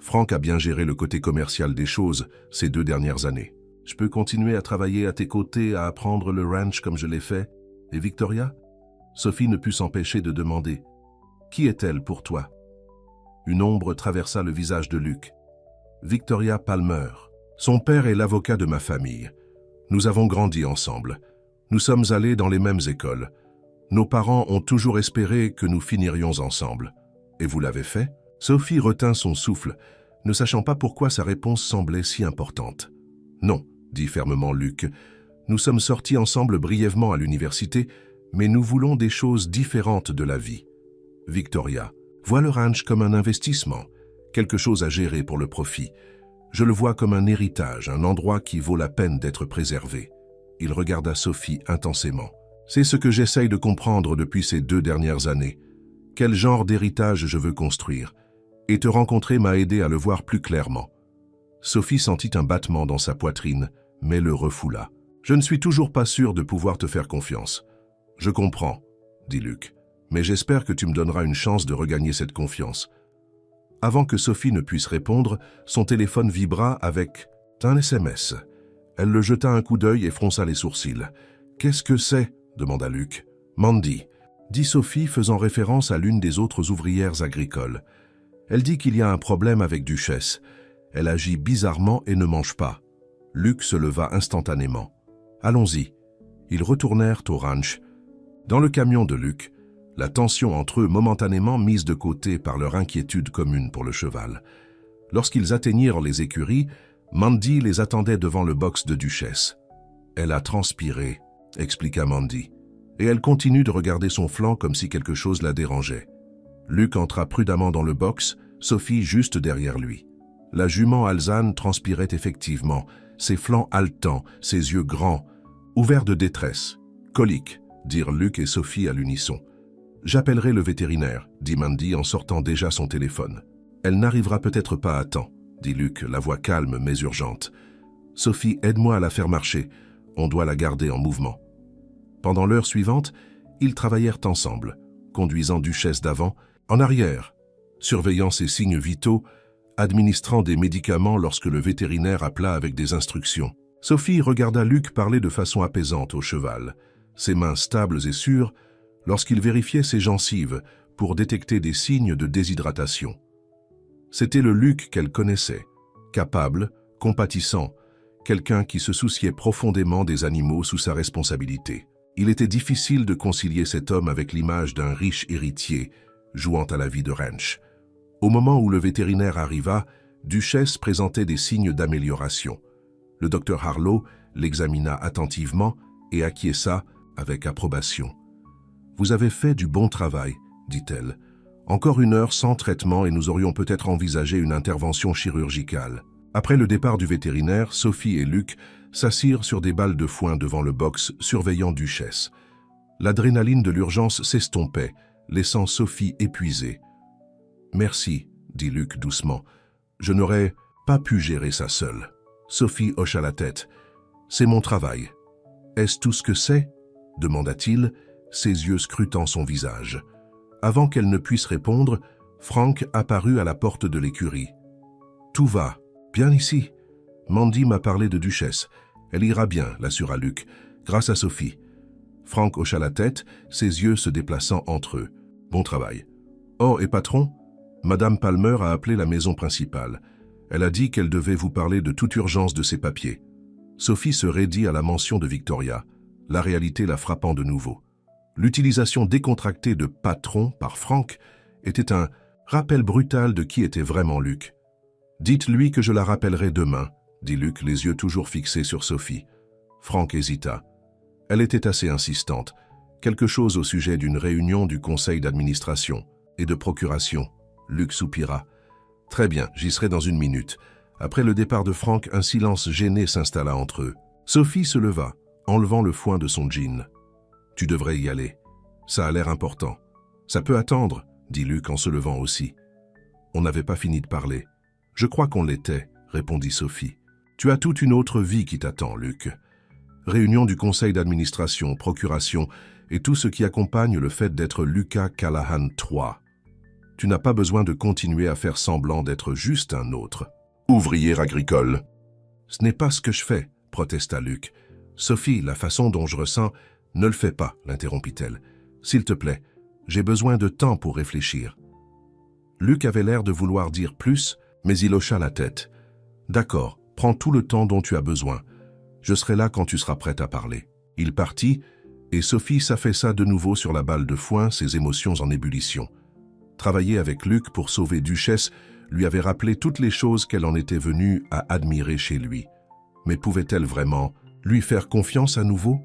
Frank a bien géré le côté commercial des choses ces 2 dernières années. Je peux continuer à travailler à tes côtés, à apprendre le ranch comme je l'ai fait. Et Victoria? Sophie ne put s'empêcher de demander. Qui est-elle pour toi? Une ombre traversa le visage de Luc. Victoria Palmer. Son père est l'avocat de ma famille. Nous avons grandi ensemble. Nous sommes allés dans les mêmes écoles. Nos parents ont toujours espéré que nous finirions ensemble. Et vous l'avez fait? Sophie retint son souffle, ne sachant pas pourquoi sa réponse semblait si importante. Non, dit fermement Luc. Nous sommes sortis ensemble brièvement à l'université, mais nous voulons des choses différentes de la vie. Victoria, vois le ranch comme un investissement, quelque chose à gérer pour le profit. Je le vois comme un héritage, un endroit qui vaut la peine d'être préservé. Il regarda Sophie intensément. C'est ce que j'essaye de comprendre depuis ces 2 dernières années. Quel genre d'héritage je veux construire? Et te rencontrer m'a aidé à le voir plus clairement. Sophie sentit un battement dans sa poitrine, mais le refoula. Je ne suis toujours pas sûr de pouvoir te faire confiance. Je comprends, dit Luc, mais j'espère que tu me donneras une chance de regagner cette confiance. Avant que Sophie ne puisse répondre, son téléphone vibra avec un SMS. Elle le jeta un coup d'œil et fronça les sourcils. « Qu'est-ce que c'est » demanda Luc. « Mandy » dit Sophie, faisant référence à l'une des autres ouvrières agricoles. Elle dit qu'il y a un problème avec Duchesse. Elle agit bizarrement et ne mange pas. Luc se leva instantanément. « Allons-y. » Ils retournèrent au ranch. Dans le camion de Luc, la tension entre eux momentanément mise de côté par leur inquiétude commune pour le cheval. Lorsqu'ils atteignirent les écuries, Mandy les attendait devant le box de Duchesse. « Elle a transpiré », expliqua Mandy, et elle continue de regarder son flanc comme si quelque chose la dérangeait. Luc entra prudemment dans le box, Sophie juste derrière lui. La jument alezane transpirait effectivement, ses flancs haletants, ses yeux grands, ouverts de détresse. « Colique », dirent Luc et Sophie à l'unisson. « J'appellerai le vétérinaire », dit Mandy en sortant déjà son téléphone. « Elle n'arrivera peut-être pas à temps », dit Luc, la voix calme mais urgente. « Sophie, aide-moi à la faire marcher. On doit la garder en mouvement. » Pendant l'heure suivante, ils travaillèrent ensemble, conduisant Duchesse d'avant, en arrière, surveillant ses signes vitaux, administrant des médicaments lorsque le vétérinaire appela avec des instructions. Sophie regarda Luc parler de façon apaisante au cheval, ses mains stables et sûres, lorsqu'il vérifiait ses gencives pour détecter des signes de déshydratation. C'était le Luc qu'elle connaissait, capable, compatissant, quelqu'un qui se souciait profondément des animaux sous sa responsabilité. Il était difficile de concilier cet homme avec l'image d'un riche héritier, jouant à la vie de ranch. Au moment où le vétérinaire arriva, Duchesse présentait des signes d'amélioration. Le docteur Harlow l'examina attentivement et acquiesça avec approbation. « Vous avez fait du bon travail, » dit-elle. « Encore 1 heure sans traitement et nous aurions peut-être envisagé une intervention chirurgicale. » Après le départ du vétérinaire, Sophie et Luc s'assirent sur des balles de foin devant le box, surveillant Duchesse. L'adrénaline de l'urgence s'estompait, laissant Sophie épuisée. « Merci, » dit Luc doucement. « Je n'aurais pas pu gérer ça seule. » Sophie hocha la tête. « C'est mon travail. »« Est-ce tout ce que c'est ?» demanda-t-il, ses yeux scrutant son visage. Avant qu'elle ne puisse répondre, Frank apparut à la porte de l'écurie. « Tout va. Bien ici. Mandy m'a parlé de Duchesse. Elle ira bien, l'assura Luc, grâce à Sophie. » Frank hocha la tête, ses yeux se déplaçant entre eux. « Bon travail. »« Oh, et patron ?» Madame Palmer a appelé la maison principale. Elle a dit qu'elle devait vous parler de toute urgence de ses papiers. Sophie se raidit à la mention de Victoria, la réalité la frappant de nouveau. L'utilisation décontractée de « patron » par Frank était un rappel brutal de qui était vraiment Luc. « Dites-lui que je la rappellerai demain », dit Luc, les yeux toujours fixés sur Sophie. Frank hésita. Elle était assez insistante. Quelque chose au sujet d'une réunion du conseil d'administration et de procuration. Luc soupira. « Très bien, j'y serai dans 1 minute. » Après le départ de Frank, un silence gêné s'installa entre eux. Sophie se leva, enlevant le foin de son jean. « Tu devrais y aller. Ça a l'air important. »« Ça peut attendre, » dit Luc en se levant aussi. On n'avait pas fini de parler. « Je crois qu'on l'était, » répondit Sophie. « Tu as toute une autre vie qui t'attend, Luc. Réunion du conseil d'administration, procuration et tout ce qui accompagne le fait d'être Lucas Callahan III. Tu n'as pas besoin de continuer à faire semblant d'être juste un autre. Ouvrier agricole. »« Ce n'est pas ce que je fais, » protesta Luc. « Sophie, la façon dont je ressens... » »« Ne le fais pas, » l'interrompit-elle. « S'il te plaît, j'ai besoin de temps pour réfléchir. » Luc avait l'air de vouloir dire plus, mais il hocha la tête. « D'accord, prends tout le temps dont tu as besoin. Je serai là quand tu seras prête à parler. » Il partit, Et Sophie s'affaissa de nouveau sur la balle de foin, ses émotions en ébullition. Travailler avec Luc pour sauver Duchesse lui avait rappelé toutes les choses qu'elle en était venue à admirer chez lui. Mais pouvait-elle vraiment lui faire confiance à nouveau?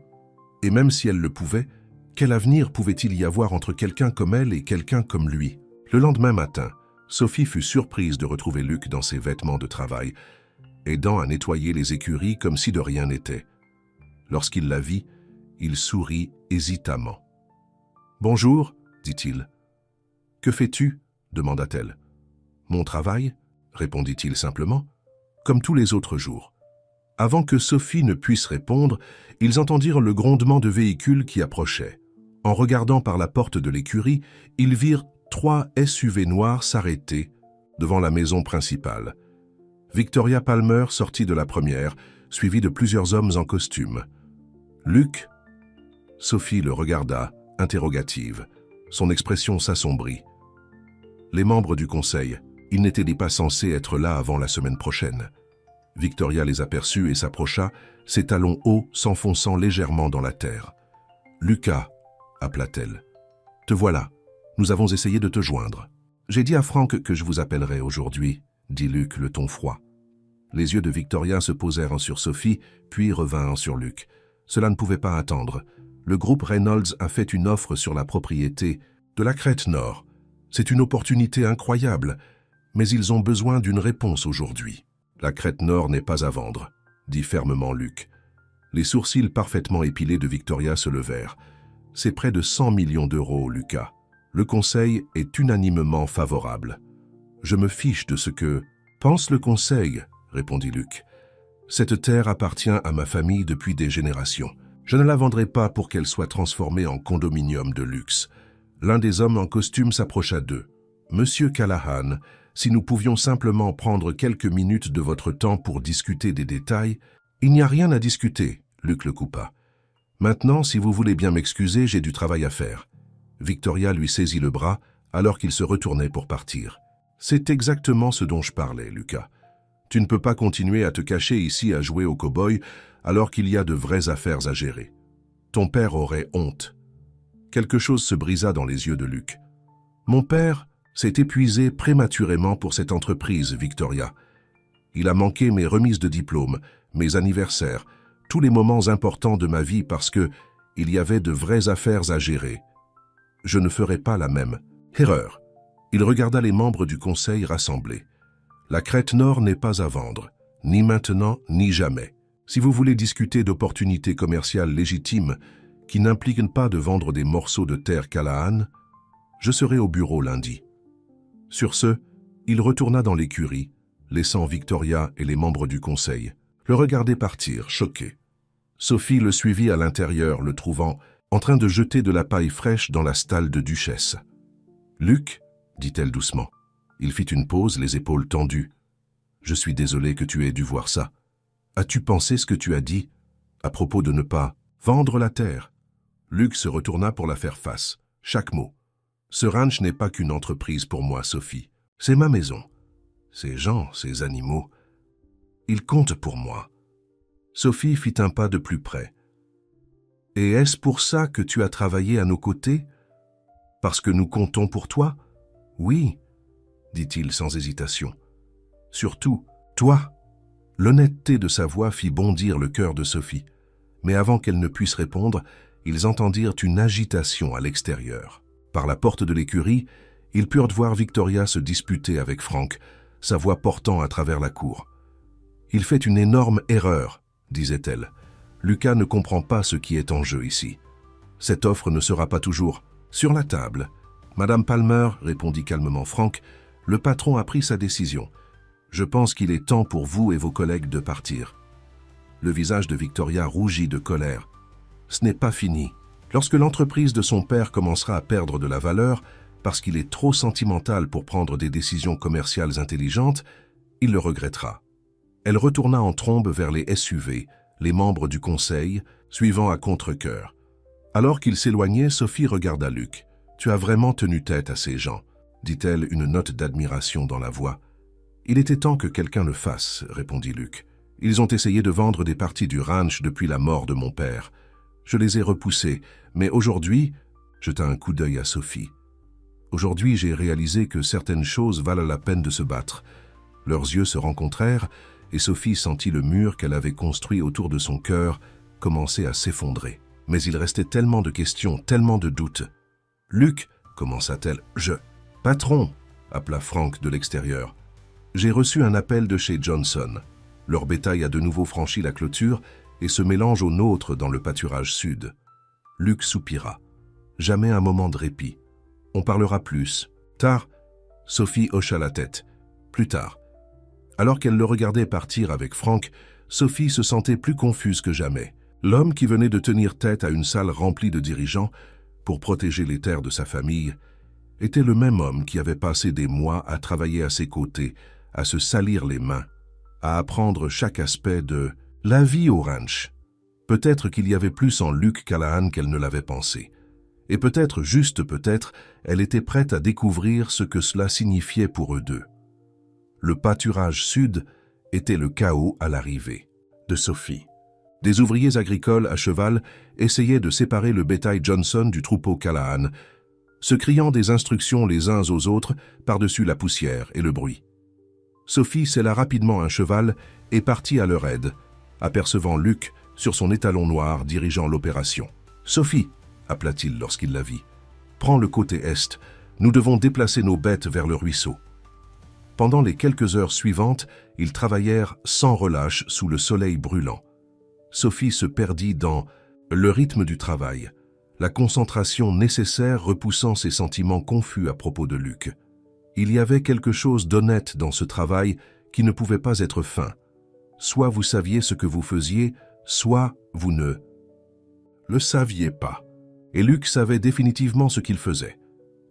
Et même si elle le pouvait, quel avenir pouvait-il y avoir entre quelqu'un comme elle et quelqu'un comme lui? Le lendemain matin, Sophie fut surprise de retrouver Luc dans ses vêtements de travail, aidant à nettoyer les écuries comme si de rien n'était. Lorsqu'il la vit, il sourit hésitamment. « Bonjour, dit-il. « Que fais-tu » demanda-t-elle. « Mon travail » répondit-il simplement, comme tous les autres jours. Avant que Sophie ne puisse répondre, ils entendirent le grondement de véhicules qui approchaient. En regardant par la porte de l'écurie, ils virent 3 SUV noirs s'arrêter devant la maison principale. Victoria Palmer sortit de la première, suivie de plusieurs hommes en costume. « Luc » Sophie le regarda, interrogative. Son expression s'assombrit. Les membres du conseil, ils n'étaient pas censés être là avant la semaine prochaine. Victoria les aperçut et s'approcha, ses talons hauts s'enfonçant légèrement dans la terre. « Lucas » appela-t-elle. « Te voilà. Nous avons essayé de te joindre. J'ai dit à Frank que je vous appellerais aujourd'hui, » dit Luc, le ton froid. Les yeux de Victoria se posèrent sur Sophie, puis revinrent sur Luc. Cela ne pouvait pas attendre. Le groupe Reynolds a fait une offre sur la propriété de la Crête Nord. C'est une opportunité incroyable, mais ils ont besoin d'une réponse aujourd'hui. La Crête Nord n'est pas à vendre, dit fermement Luc. Les sourcils parfaitement épilés de Victoria se levèrent. C'est près de 100 millions d'euros, Lucas. Le conseil est unanimement favorable. Je me fiche de ce que pense le conseil, répondit Luc. Cette terre appartient à ma famille depuis des générations. Je ne la vendrai pas pour qu'elle soit transformée en condominium de luxe. L'un des hommes en costume s'approcha d'eux. Monsieur Callahan, si nous pouvions simplement prendre quelques minutes de votre temps pour discuter des détails, il n'y a rien à discuter, Luc le coupa. Maintenant, si vous voulez bien m'excuser, j'ai du travail à faire. Victoria lui saisit le bras alors qu'il se retournait pour partir. C'est exactement ce dont je parlais, Lucas. Tu ne peux pas continuer à te cacher ici à jouer au cow-boy alors qu'il y a de vraies affaires à gérer. Ton père aurait honte. Quelque chose se brisa dans les yeux de Luc. Mon père s'est épuisé prématurément pour cette entreprise, Victoria. Il a manqué mes remises de diplôme, mes anniversaires, tous les moments importants de ma vie parce que il y avait de vraies affaires à gérer. Je ne ferai pas la même erreur. Il regarda les membres du conseil rassemblés. La Crête Nord n'est pas à vendre, ni maintenant, ni jamais. Si vous voulez discuter d'opportunités commerciales légitimes qui n'impliquent pas de vendre des morceaux de terre Callahan, je serai au bureau lundi. Sur ce, il retourna dans l'écurie, laissant Victoria et les membres du conseil le regarder partir, choqués. Sophie le suivit à l'intérieur, le trouvant en train de jeter de la paille fraîche dans la stalle de Duchesse. « Luc » dit-elle doucement. Il fit une pause, les épaules tendues. « Je suis désolé que tu aies dû voir ça. As-tu pensé ce que tu as dit à propos de ne pas vendre la terre ?» Luc se retourna pour la faire face. Chaque mot. « Ce ranch n'est pas qu'une entreprise pour moi, Sophie. C'est ma maison. Ces gens, ces animaux, ils comptent pour moi. » Sophie fit un pas de plus près. « Et est-ce pour ça que tu as travaillé à nos côtés? Parce que nous comptons pour toi? » « Oui, » dit-il sans hésitation. « Surtout, toi. » L'honnêteté de sa voix fit bondir le cœur de Sophie. Mais avant qu'elle ne puisse répondre, ils entendirent une agitation à l'extérieur. Par la porte de l'écurie, ils purent voir Victoria se disputer avec Frank, sa voix portant à travers la cour. « Il fait une énorme erreur, » disait-elle. « Lucas ne comprend pas ce qui est en jeu ici. Cette offre ne sera pas toujours sur la table. » Madame Palmer, répondit calmement Frank, le patron a pris sa décision. Je pense qu'il est temps pour vous et vos collègues de partir. Le visage de Victoria rougit de colère. Ce n'est pas fini. Lorsque l'entreprise de son père commencera à perdre de la valeur, parce qu'il est trop sentimental pour prendre des décisions commerciales intelligentes, il le regrettera. Elle retourna en trombe vers les SUV, les membres du conseil, suivant à contre-cœur. Alors qu'il s'éloignait, Sophie regarda Luc. « Tu as vraiment tenu tête à ces gens, » dit-elle, une note d'admiration dans la voix. « Il était temps que quelqu'un le fasse, » répondit Luc. « Ils ont essayé de vendre des parties du ranch depuis la mort de mon père. Je les ai repoussés, mais aujourd'hui, jeta un coup d'œil à Sophie. Aujourd'hui, j'ai réalisé que certaines choses valent la peine de se battre. Leurs yeux se rencontrèrent et Sophie sentit le mur qu'elle avait construit autour de son cœur commencer à s'effondrer. Mais il restait tellement de questions, tellement de doutes. « Luc, commença-t-elle, « Patron !» appela Frank de l'extérieur. « J'ai reçu un appel de chez Johnson. Leur bétail a de nouveau franchi la clôture et se mélange au nôtre dans le pâturage sud. » Luc soupira. Jamais un moment de répit. « On parlera plus. » Tard, Sophie hocha la tête. « Plus tard. » Alors qu'elle le regardait partir avec Frank, Sophie se sentait plus confuse que jamais. L'homme qui venait de tenir tête à une salle remplie de dirigeants pour protéger les terres de sa famille était le même homme qui avait passé des mois à travailler à ses côtés, à se salir les mains, à apprendre chaque aspect de la vie au ranch. Peut-être qu'il y avait plus en Luc Callahan qu'elle ne l'avait pensé. Et peut-être, juste peut-être, elle était prête à découvrir ce que cela signifiait pour eux deux. Le pâturage sud était le chaos à l'arrivée de Sophie. Des ouvriers agricoles à cheval essayaient de séparer le bétail Johnson du troupeau Callahan, se criant des instructions les uns aux autres par-dessus la poussière et le bruit. Sophie sella rapidement un cheval et partit à leur aide, apercevant Luc sur son étalon noir dirigeant l'opération. « Sophie !» appela-t-il lorsqu'il la vit. « Prends le côté est, nous devons déplacer nos bêtes vers le ruisseau. » Pendant les quelques heures suivantes, ils travaillèrent sans relâche sous le soleil brûlant. Sophie se perdit dans le rythme du travail, la concentration nécessaire repoussant ses sentiments confus à propos de Luc. Il y avait quelque chose d'honnête dans ce travail qui ne pouvait pas être feint. Soit vous saviez ce que vous faisiez, soit vous ne le saviez pas. Et Luc savait définitivement ce qu'il faisait.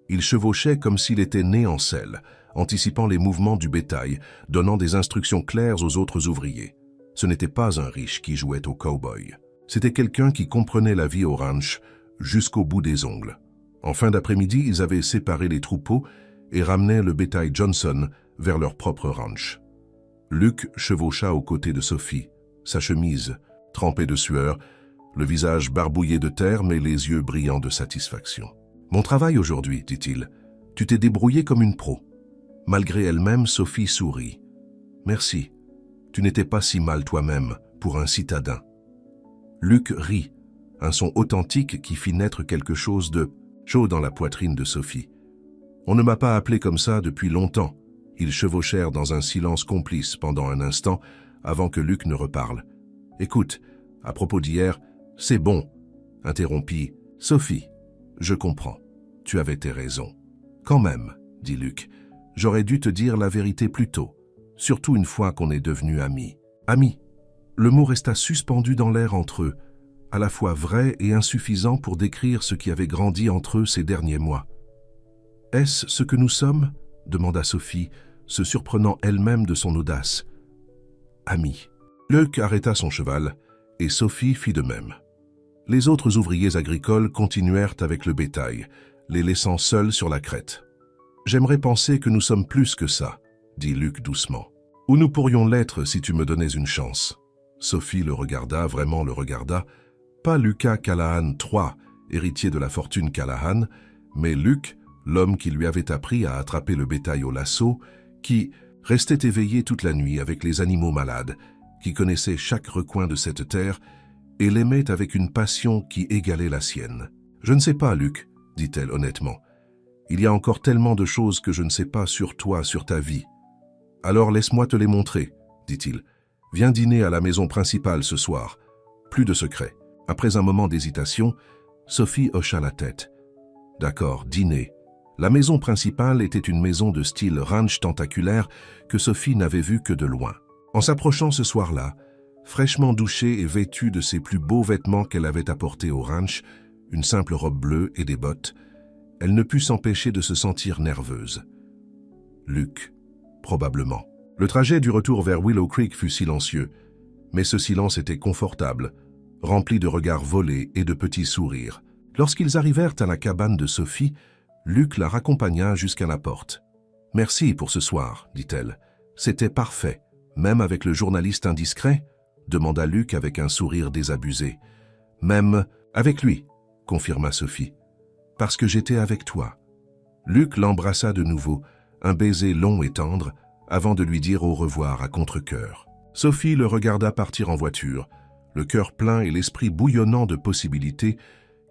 Il chevauchait comme s'il était né en selle, anticipant les mouvements du bétail, donnant des instructions claires aux autres ouvriers. Ce n'était pas un riche qui jouait au cow-boy. C'était quelqu'un qui comprenait la vie au ranch jusqu'au bout des ongles. En fin d'après-midi, ils avaient séparé les troupeaux et ramenaient le bétail Johnson vers leur propre ranch. Luc chevaucha aux côtés de Sophie, sa chemise trempée de sueur, le visage barbouillé de terre mais les yeux brillants de satisfaction. « Mon travail aujourd'hui, dit-il. Tu t'es débrouillée comme une pro. » Malgré elle-même, Sophie sourit. « Merci. Tu n'étais pas si mal toi-même pour un citadin. » Luc rit, un son authentique qui fit naître quelque chose de chaud dans la poitrine de Sophie. « On ne m'a pas appelé comme ça depuis longtemps. » Ils chevauchèrent dans un silence complice pendant un instant avant que Luc ne reparle. « Écoute, à propos d'hier, c'est bon, » interrompit Sophie. « Je comprends. Tu avais tes raisons. »« Quand même, » dit Luc, « j'aurais dû te dire la vérité plus tôt, surtout une fois qu'on est devenus amis. » Amis. Le mot resta suspendu dans l'air entre eux, à la fois vrai et insuffisant pour décrire ce qui avait grandi entre eux ces derniers mois. « Est-ce ce que nous sommes ?» demanda Sophie, se surprenant elle-même de son audace. « Amis. » Luc arrêta son cheval, et Sophie fit de même. Les autres ouvriers agricoles continuèrent avec le bétail, les laissant seuls sur la crête. « J'aimerais penser que nous sommes plus que ça, » dit Luc doucement. « Ou nous pourrions l'être si tu me donnais une chance. » Sophie le regarda, vraiment le regarda, pas Lucas Callahan III, héritier de la fortune Callahan, mais Luc, l'homme qui lui avait appris à attraper le bétail au lasso, qui restait éveillé toute la nuit avec les animaux malades, qui connaissait chaque recoin de cette terre et l'aimait avec une passion qui égalait la sienne. « Je ne sais pas, Luc, » dit-elle honnêtement. « Il y a encore tellement de choses que je ne sais pas sur toi, sur ta vie. »« Alors laisse-moi te les montrer, » dit-il. « Viens dîner à la maison principale ce soir. Plus de secrets. » Après un moment d'hésitation, Sophie hocha la tête. « D'accord, dîner. » La maison principale était une maison de style ranch tentaculaire que Sophie n'avait vue que de loin. En s'approchant ce soir-là, fraîchement douchée et vêtue de ses plus beaux vêtements qu'elle avait apportés au ranch, une simple robe bleue et des bottes, elle ne put s'empêcher de se sentir nerveuse. Luc, probablement. Le trajet du retour vers Willow Creek fut silencieux, mais ce silence était confortable, rempli de regards volés et de petits sourires. Lorsqu'ils arrivèrent à la cabane de Sophie, Luc la raccompagna jusqu'à la porte. « Merci pour ce soir, » dit-elle. « C'était parfait, même avec le journaliste indiscret ?» demanda Luc avec un sourire désabusé. « Même Avec lui, confirma Sophie. Parce que j'étais avec toi. Luc l'embrassa de nouveau, un baiser long et tendre, avant de lui dire au revoir à contre-cœur. Sophie le regarda partir en voiture, le cœur plein et l'esprit bouillonnant de possibilités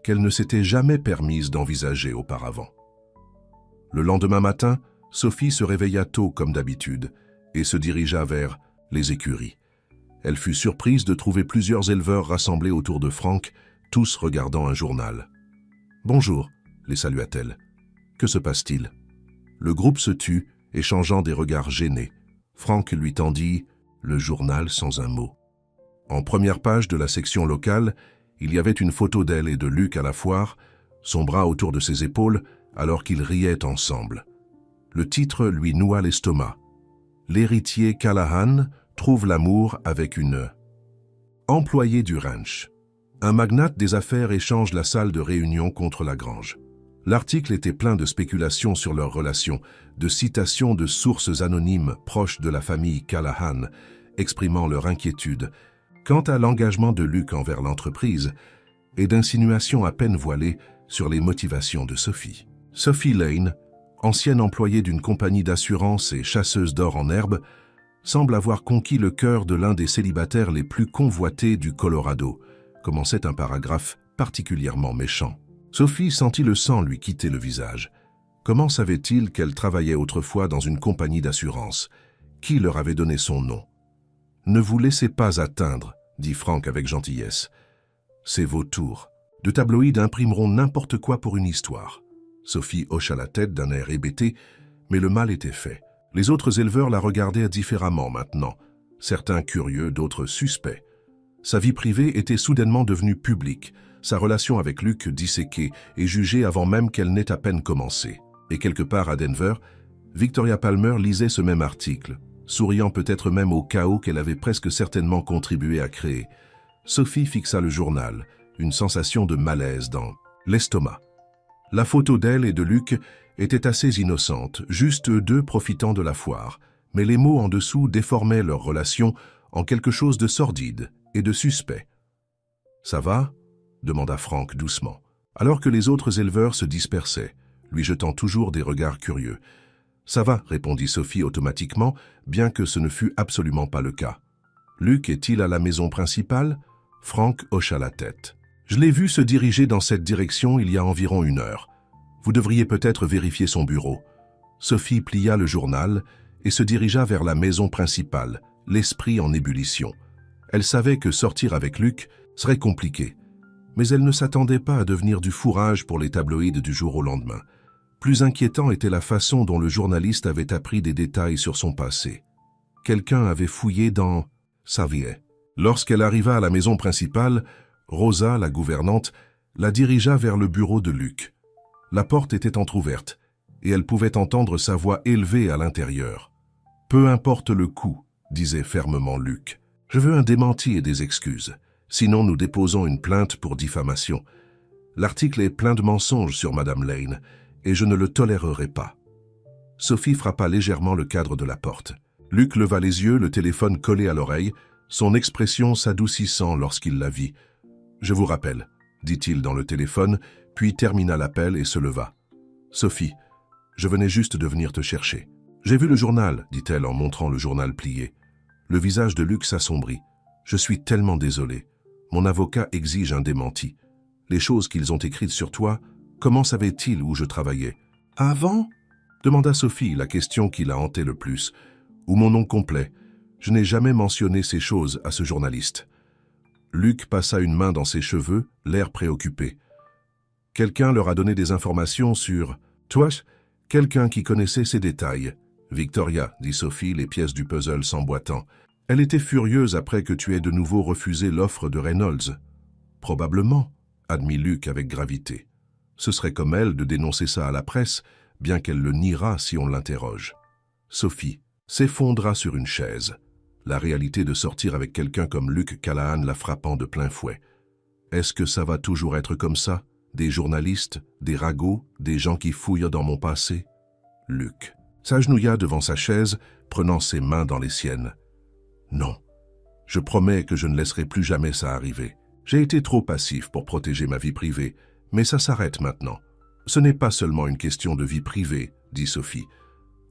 qu'elle ne s'était jamais permise d'envisager auparavant. Le lendemain matin, Sophie se réveilla tôt comme d'habitude et se dirigea vers les écuries. Elle fut surprise de trouver plusieurs éleveurs rassemblés autour de Franck, tous regardant un journal. « Bonjour », les salua-t-elle. « Que se passe-t-il » Le groupe se tut, échangeant des regards gênés. Franck lui tendit le journal sans un mot. En première page de la section locale, il y avait une photo d'elle et de Luc à la foire, son bras autour de ses épaules, alors qu'ils riaient ensemble. Le titre lui noua l'estomac. L'héritier Callahan trouve l'amour avec une employée du ranch. Un magnate des affaires échange la salle de réunion contre la grange. L'article était plein de spéculations sur leur relation, de citations de sources anonymes proches de la famille Callahan, exprimant leur inquiétude quant à l'engagement de Luc envers l'entreprise et d'insinuations à peine voilées sur les motivations de Sophie. Sophie Lane, ancienne employée d'une compagnie d'assurance et chasseuse d'or en herbe, semble avoir conquis le cœur de l'un des célibataires les plus convoités du Colorado, commençait un paragraphe particulièrement méchant. Sophie sentit le sang lui quitter le visage. Comment savait-il qu'elle travaillait autrefois dans une compagnie d'assurance? Qui leur avait donné son nom? « Ne vous laissez pas atteindre », dit Franck avec gentillesse. « C'est vos tours. De tabloïds imprimeront n'importe quoi pour une histoire. » Sophie hocha la tête d'un air hébété, mais le mal était fait. Les autres éleveurs la regardaient différemment maintenant, certains curieux, d'autres suspects. Sa vie privée était soudainement devenue publique, sa relation avec Luc disséquée et jugée avant même qu'elle n'ait à peine commencé. Et quelque part à Denver, Victoria Palmer lisait ce même article, souriant peut-être même au chaos qu'elle avait presque certainement contribué à créer. Sophie fixa le journal, une sensation de malaise dans l'estomac. La photo d'elle et de Luc était assez innocente, juste eux deux profitant de la foire, mais les mots en dessous déformaient leur relation en quelque chose de sordide et de suspect. « Ça va ?» demanda Franck doucement, alors que les autres éleveurs se dispersaient, lui jetant toujours des regards curieux. « Ça va », répondit Sophie automatiquement, bien que ce ne fût absolument pas le cas. « Luc est-il à la maison principale ?» Franck hocha la tête. « Je l'ai vu se diriger dans cette direction il y a environ 1 heure. Vous devriez peut-être vérifier son bureau. » Sophie plia le journal et se dirigea vers la maison principale, l'esprit en ébullition. Elle savait que sortir avec Luc serait compliqué, mais elle ne s'attendait pas à devenir du fourrage pour les tabloïds du jour au lendemain. Plus inquiétant était la façon dont le journaliste avait appris des détails sur son passé. Quelqu'un avait fouillé dans sa vie. Lorsqu'elle arriva à la maison principale, Rosa, la gouvernante, la dirigea vers le bureau de Luc. La porte était entr'ouverte, et elle pouvait entendre sa voix élevée à l'intérieur. « Peu importe le coût, » disait fermement Luc. « Je veux un démenti et des excuses. Sinon, nous déposons une plainte pour diffamation. L'article est plein de mensonges sur Madame Lane, et je ne le tolérerai pas. » Sophie frappa légèrement le cadre de la porte. Luc leva les yeux, le téléphone collé à l'oreille, son expression s'adoucissant lorsqu'il la vit. « Je vous rappelle, » dit-il dans le téléphone, puis termina l'appel et se leva. « Sophie, je venais juste de venir te chercher. »« J'ai vu le journal, » dit-elle en montrant le journal plié. Le visage de Luc s'assombrit. « Je suis tellement désolé. Mon avocat exige un démenti. Les choses qu'ils ont écrites sur toi, comment savaient-ils où je travaillais? »« Avant ?» demanda Sophie, la question qui la hantait le plus. « Ou mon nom complet. Je n'ai jamais mentionné ces choses à ce journaliste. » Luc passa une main dans ses cheveux, l'air préoccupé. « Quelqu'un leur a donné des informations sur... »« Toi, quelqu'un qui connaissait ces détails. »« Victoria, » dit Sophie, les pièces du puzzle s'emboîtant. « Elle était furieuse après que tu aies de nouveau refusé l'offre de Reynolds. »« Probablement, » admit Luc avec gravité. « Ce serait comme elle de dénoncer ça à la presse, bien qu'elle le niera si on l'interroge. » Sophie s'effondra sur une chaise, la réalité de sortir avec quelqu'un comme Luc Callahan la frappant de plein fouet. Est-ce que ça va toujours être comme ça? Des journalistes, des ragots, des gens qui fouillent dans mon passé? Luc s'agenouilla devant sa chaise, prenant ses mains dans les siennes. « Non, je promets que je ne laisserai plus jamais ça arriver. J'ai été trop passif pour protéger ma vie privée, mais ça s'arrête maintenant. Ce n'est pas seulement une question de vie privée, dit Sophie.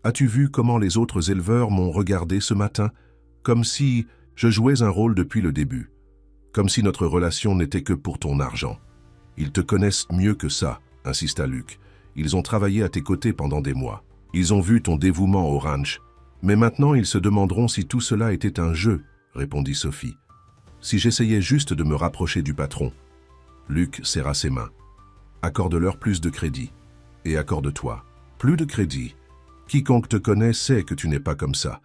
As-tu vu comment les autres éleveurs m'ont regardé ce matin? Comme si je jouais un rôle depuis le début. Comme si notre relation n'était que pour ton argent. Ils te connaissent mieux que ça, insista Luc. Ils ont travaillé à tes côtés pendant des mois. Ils ont vu ton dévouement au ranch. Mais maintenant, ils se demanderont si tout cela était un jeu, répondit Sophie. Si j'essayais juste de me rapprocher du patron. Luc serra ses mains. Accorde-leur plus de crédit. Et accorde-toi. Plus de crédit. Quiconque te connaît sait que tu n'es pas comme ça.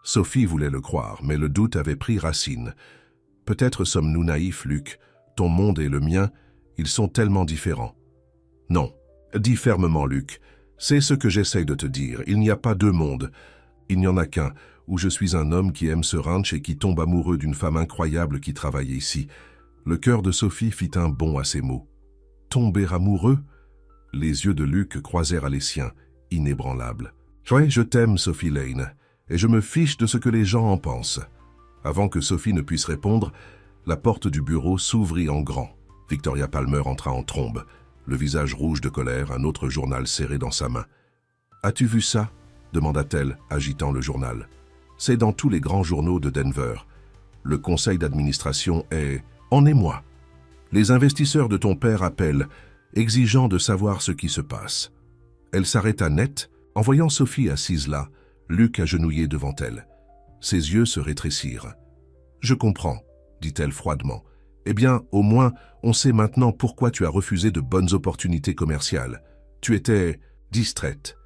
Sophie voulait le croire, mais le doute avait pris racine. Peut-être sommes-nous naïfs, Luc. Ton monde et le mien, ils sont tellement différents. Non, dis fermement, Luc. C'est ce que j'essaye de te dire. Il n'y a pas deux mondes. Il n'y en a qu'un, où je suis un homme qui aime ce ranch et qui tombe amoureux d'une femme incroyable qui travaille ici. Le cœur de Sophie fit un bond à ces mots. Tomber amoureux? Les yeux de Luc croisèrent à les siens, inébranlables. Oui, je t'aime, Sophie Lane, et je me fiche de ce que les gens en pensent. Avant que Sophie ne puisse répondre, la porte du bureau s'ouvrit en grand. Victoria Palmer entra en trombe, le visage rouge de colère, un autre journal serré dans sa main. « As-tu vu ça ?» demanda-t-elle, agitant le journal. « C'est dans tous les grands journaux de Denver. Le conseil d'administration est... En émoi. Les investisseurs de ton père appellent, exigeant de savoir ce qui se passe. » Elle s'arrêta net, en voyant Sophie assise là, Luc agenouillé devant elle. Ses yeux se rétrécirent. « Je comprends, » dit-elle froidement. « Eh bien, au moins, on sait maintenant pourquoi tu as refusé de bonnes opportunités commerciales. Tu étais distraite. »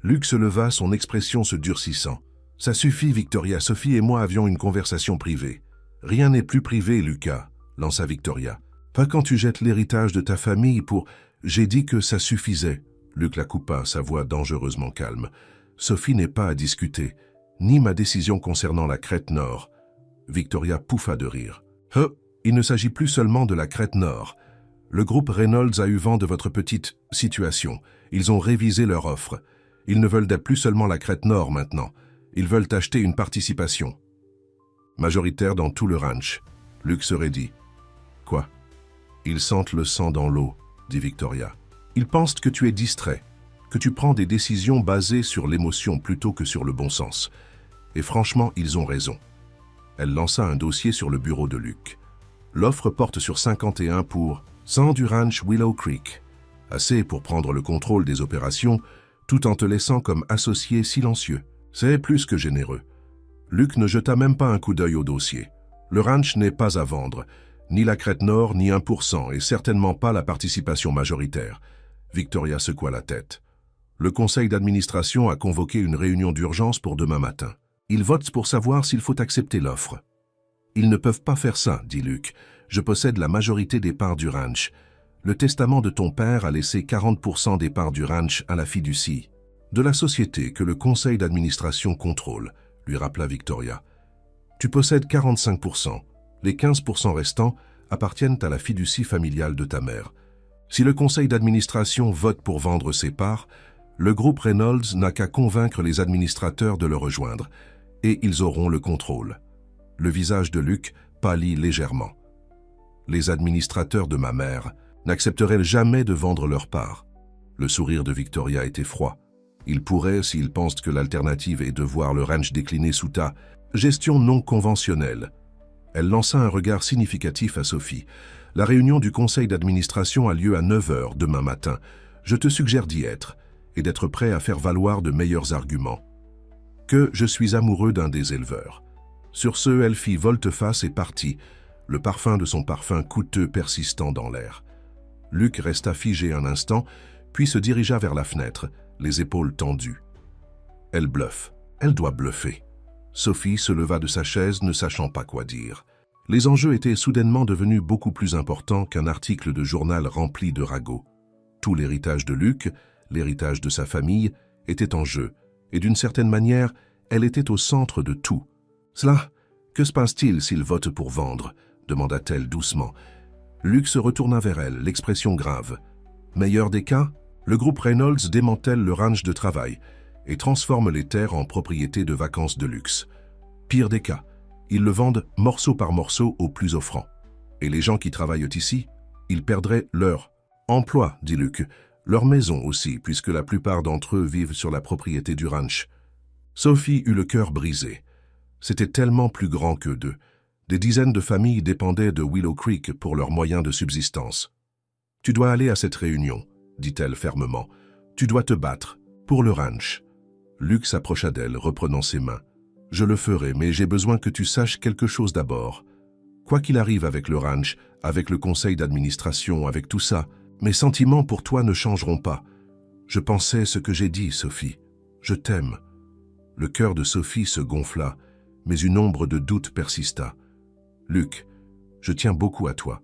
Luc se leva, son expression se durcissant. « Ça suffit, Victoria. Sophie et moi avions une conversation privée. »« Rien n'est plus privé, Lucas, » lança Victoria. « Pas quand tu jettes l'héritage de ta famille pour... » « J'ai dit que ça suffisait. » Luc la coupa, sa voix dangereusement calme. « Sophie n'est pas à discuter, ni ma décision concernant la crête nord. » Victoria pouffa de rire. « Il ne s'agit plus seulement de la crête nord. Le groupe Reynolds a eu vent de votre petite situation. Ils ont révisé leur offre. Ils ne veulent plus seulement la crête nord maintenant. Ils veulent acheter une participation. Majoritaire dans tout le ranch. » Luc se raidit. « Quoi? Ils sentent le sang dans l'eau, » dit Victoria. « Ils pensent que tu es distrait, que tu prends des décisions basées sur l'émotion plutôt que sur le bon sens. Et franchement, ils ont raison. » Elle lança un dossier sur le bureau de Luc. L'offre porte sur 51 pour 100 du ranch Willow Creek. Assez pour prendre le contrôle des opérations, tout en te laissant comme associé silencieux. C'est plus que généreux. Luc ne jeta même pas un coup d'œil au dossier. Le ranch n'est pas à vendre. Ni la crête nord, ni 1%, et certainement pas la participation majoritaire. Victoria secoua la tête. Le conseil d'administration a convoqué une réunion d'urgence pour demain matin. Ils votent pour savoir s'il faut accepter l'offre. Ils ne peuvent pas faire ça, dit Luc. Je possède la majorité des parts du ranch. Le testament de ton père a laissé 40% des parts du ranch à la fiducie. De la société que le conseil d'administration contrôle, lui rappela Victoria. Tu possèdes 45%. Les 15% restants appartiennent à la fiducie familiale de ta mère. Si le conseil d'administration vote pour vendre ses parts, le groupe Reynolds n'a qu'à convaincre les administrateurs de le rejoindre, et ils auront le contrôle. Le visage de Luc pâlit légèrement. Les administrateurs de ma mère n'accepteraient jamais de vendre leurs parts. Le sourire de Victoria était froid. Ils pourraient, s'ils pensent que l'alternative est de voir le ranch décliner sous ta gestion non conventionnelle. Elle lança un regard significatif à Sophie. « La réunion du conseil d'administration a lieu à 9h demain matin. Je te suggère d'y être et d'être prêt à faire valoir de meilleurs arguments. Que je suis amoureux d'un des éleveurs. » Sur ce, elle fit volte-face et partit, le parfum de son parfum coûteux persistant dans l'air. Luc resta figé un instant, puis se dirigea vers la fenêtre, les épaules tendues. Elle bluffe. Elle doit bluffer. Sophie se leva de sa chaise, ne sachant pas quoi dire. Les enjeux étaient soudainement devenus beaucoup plus importants qu'un article de journal rempli de ragots. Tout l'héritage de Luc, l'héritage de sa famille, était en jeu, et d'une certaine manière, elle était au centre de tout. « Cela, que se passe-t-il s'il vote pour vendre ?» demanda-t-elle doucement. Luc se retourna vers elle, l'expression grave. « Meilleur des cas, le groupe Reynolds démantèle le ranch de travail et transforme les terres en propriétés de vacances de luxe. Pire des cas, ils le vendent morceau par morceau au plus offrant. Et les gens qui travaillent ici, ils perdraient leur emploi, dit Luke, leur maison aussi, puisque la plupart d'entre eux vivent sur la propriété du ranch. Sophie eut le cœur brisé. C'était tellement plus grand qu'eux deux. Des dizaines de familles dépendaient de Willow Creek pour leurs moyens de subsistance. « Tu dois aller à cette réunion, » dit-elle fermement. « Tu dois te battre, pour le ranch. » Luke s'approcha d'elle, reprenant ses mains. « Je le ferai, mais j'ai besoin que tu saches quelque chose d'abord. Quoi qu'il arrive avec le ranch, avec le conseil d'administration, avec tout ça, mes sentiments pour toi ne changeront pas. Je pensais ce que j'ai dit, Sophie. Je t'aime. » Le cœur de Sophie se gonfla, mais une ombre de doute persista. « Luke, je tiens beaucoup à toi,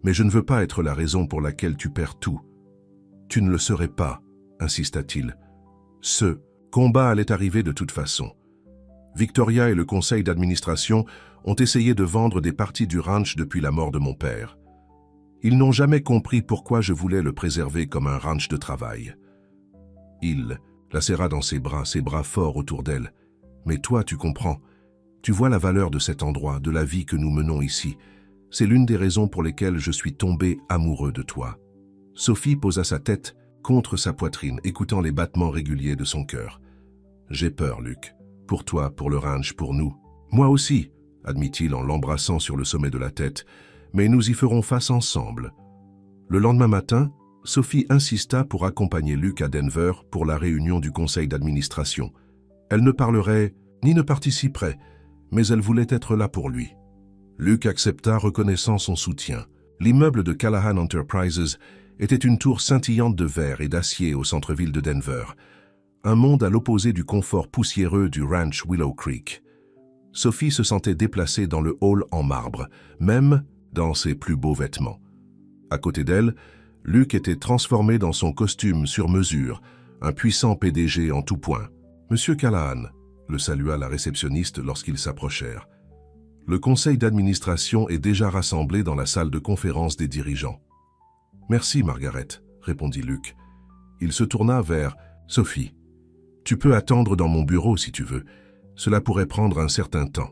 mais je ne veux pas être la raison pour laquelle tu perds tout. »« Tu ne le serais pas, » insista-t-il. Ce combat allait arriver de toute façon. Victoria et le conseil d'administration ont essayé de vendre des parties du ranch depuis la mort de mon père. Ils n'ont jamais compris pourquoi je voulais le préserver comme un ranch de travail. Il la serra dans ses bras forts autour d'elle. « Mais toi, tu comprends. Tu vois la valeur de cet endroit, de la vie que nous menons ici. C'est l'une des raisons pour lesquelles je suis tombé amoureux de toi. » Sophie posa sa tête contre sa poitrine, écoutant les battements réguliers de son cœur. « J'ai peur, Luke. Pour toi, pour le ranch, pour nous. Moi aussi, » admit-il en l'embrassant sur le sommet de la tête, « mais nous y ferons face ensemble. » Le lendemain matin, Sophie insista pour accompagner Luke à Denver pour la réunion du conseil d'administration. Elle ne parlerait ni ne participerait, mais elle voulait être là pour lui. Luke accepta, reconnaissant son soutien. L'immeuble de Callahan Enterprises était une tour scintillante de verre et d'acier au centre-ville de Denver, un monde à l'opposé du confort poussiéreux du ranch Willow Creek. Sophie se sentait déplacée dans le hall en marbre, même dans ses plus beaux vêtements. À côté d'elle, Luke était transformé dans son costume sur mesure, un puissant PDG en tout point. « Monsieur Callahan », le salua la réceptionniste lorsqu'ils s'approchèrent. « Le conseil d'administration est déjà rassemblé dans la salle de conférence des dirigeants. »« Merci, Margaret, » répondit Luke. Il se tourna vers Sophie. « Tu peux attendre dans mon bureau si tu veux. Cela pourrait prendre un certain temps. »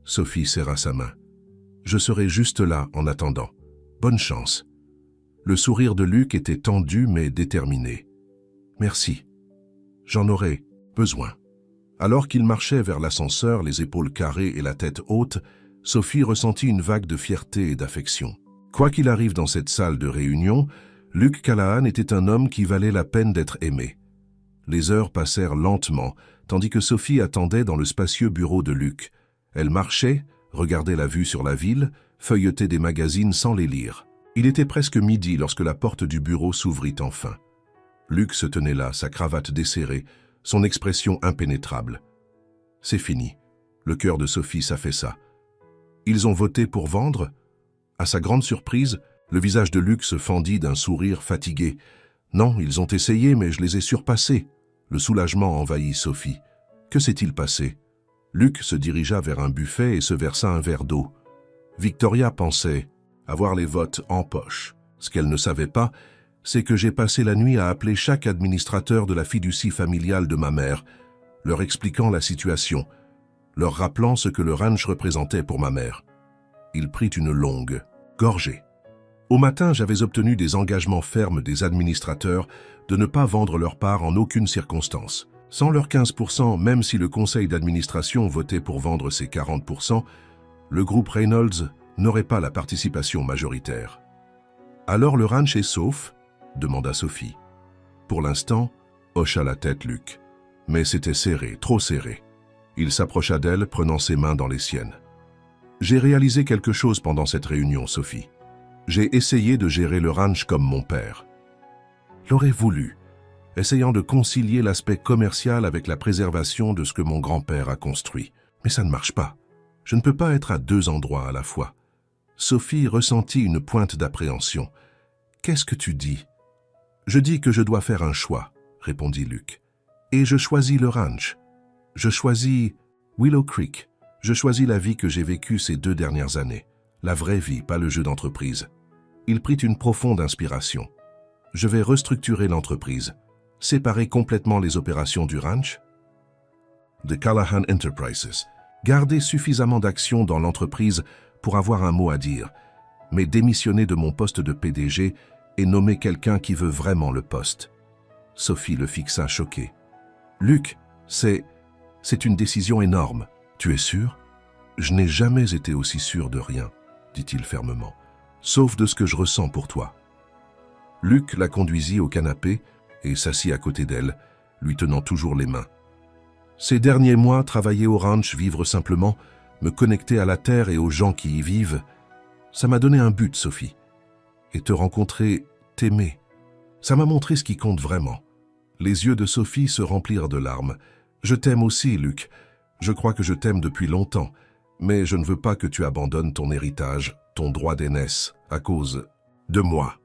Sophie serra sa main. « Je serai juste là en attendant. Bonne chance. » Le sourire de Luke était tendu mais déterminé. « Merci. J'en aurai besoin. » Alors qu'il marchait vers l'ascenseur, les épaules carrées et la tête haute, Sophie ressentit une vague de fierté et d'affection. Quoi qu'il arrive dans cette salle de réunion, Luke Callahan était un homme qui valait la peine d'être aimé. Les heures passèrent lentement, tandis que Sophie attendait dans le spacieux bureau de Luke. Elle marchait, regardait la vue sur la ville, feuilletait des magazines sans les lire. Il était presque midi lorsque la porte du bureau s'ouvrit enfin. Luke se tenait là, sa cravate desserrée, son expression impénétrable. « C'est fini. » Le cœur de Sophie s'affaissa. « Ils ont voté pour vendre ?» À sa grande surprise, le visage de Luke se fendit d'un sourire fatigué. « Non, ils ont essayé, mais je les ai surpassés. » Le soulagement envahit Sophie. Que s'est-il passé? Luke se dirigea vers un buffet et se versa un verre d'eau. Victoria pensait avoir les votes en poche. Ce qu'elle ne savait pas, c'est que j'ai passé la nuit à appeler chaque administrateur de la fiducie familiale de ma mère, leur expliquant la situation, leur rappelant ce que le ranch représentait pour ma mère. Il prit une longue gorgée. Au matin, j'avais obtenu des engagements fermes des administrateurs de ne pas vendre leur part en aucune circonstance. Sans leurs 15%, même si le conseil d'administration votait pour vendre ses 40%, le groupe Reynolds n'aurait pas la participation majoritaire. « Alors le ranch est sauf ?» demanda Sophie. Pour l'instant, hocha la tête Luke. Mais c'était serré, trop serré. Il s'approcha d'elle, prenant ses mains dans les siennes. « J'ai réalisé quelque chose pendant cette réunion, Sophie. J'ai essayé de gérer le ranch comme mon père. L'aurait voulu, essayant de concilier l'aspect commercial avec la préservation de ce que mon grand-père a construit. Mais ça ne marche pas. Je ne peux pas être à deux endroits à la fois. » Sophie ressentit une pointe d'appréhension. « Qu'est-ce que tu dis ?»« Je dis que je dois faire un choix, » répondit Luke. « Et je choisis le ranch. Je choisis Willow Creek. Je choisis la vie que j'ai vécue ces 2 dernières années. La vraie vie, pas le jeu d'entreprise. » Il prit une profonde inspiration. « Je vais restructurer l'entreprise. Séparer complètement les opérations du ranch de Callahan Enterprises. Garder suffisamment d'actions dans l'entreprise pour avoir un mot à dire. mais démissionner de mon poste de PDG et nommer quelqu'un qui veut vraiment le poste. Sophie le fixa choquée. Luc, c'est une décision énorme. Tu es sûr? Je n'ai jamais été aussi sûr de rien, dit-il fermement, sauf de ce que je ressens pour toi. Luc la conduisit au canapé et s'assit à côté d'elle, lui tenant toujours les mains. Ces derniers mois, travailler au ranch, vivre simplement, me connecter à la terre et aux gens qui y vivent, ça m'a donné un but, Sophie. Et te rencontrer, t'aimer, ça m'a montré ce qui compte vraiment. Les yeux de Sophie se remplirent de larmes. Je t'aime aussi, Luc. Je crois que je t'aime depuis longtemps, mais je ne veux pas que tu abandonnes ton héritage, ton droit d'aînesse, à cause de moi.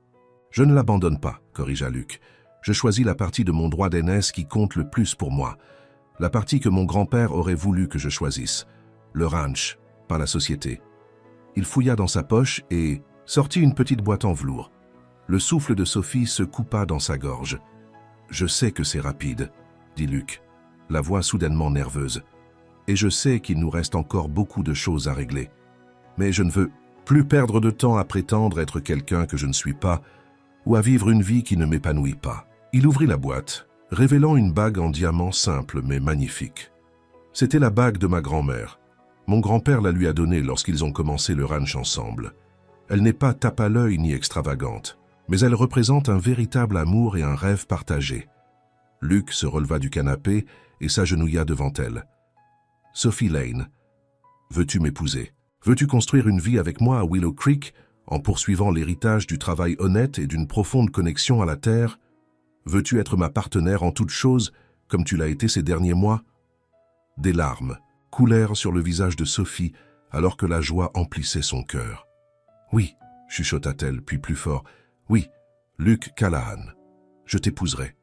Je ne l'abandonne pas, corrigea Luc. Je choisis la partie de mon droit d'aînesse qui compte le plus pour moi. La partie que mon grand-père aurait voulu que je choisisse. Le ranch, pas la société. Il fouilla dans sa poche et sortit une petite boîte en velours. Le souffle de Sophie se coupa dans sa gorge. « Je sais que c'est rapide, » dit Luc, la voix soudainement nerveuse. « Et je sais qu'il nous reste encore beaucoup de choses à régler. Mais je ne veux plus perdre de temps à prétendre être quelqu'un que je ne suis pas ou à vivre une vie qui ne m'épanouit pas. » Il ouvrit la boîte, révélant une bague en diamant simple mais magnifique. C'était la bague de ma grand-mère. Mon grand-père la lui a donnée lorsqu'ils ont commencé le ranch ensemble. Elle n'est pas tape à l'œil ni extravagante, mais elle représente un véritable amour et un rêve partagé. Luc se releva du canapé et s'agenouilla devant elle. « Sophie Lane, veux-tu m'épouser? Veux-tu construire une vie avec moi à Willow Creek en poursuivant l'héritage du travail honnête et d'une profonde connexion à la terre? Veux-tu être ma partenaire en toutes choses, comme tu l'as été ces derniers mois ?» Des larmes coulèrent sur le visage de Sophie alors que la joie emplissait son cœur. « Oui, » chuchota-t-elle, puis plus fort, « oui, Luc Callahan, je t'épouserai. »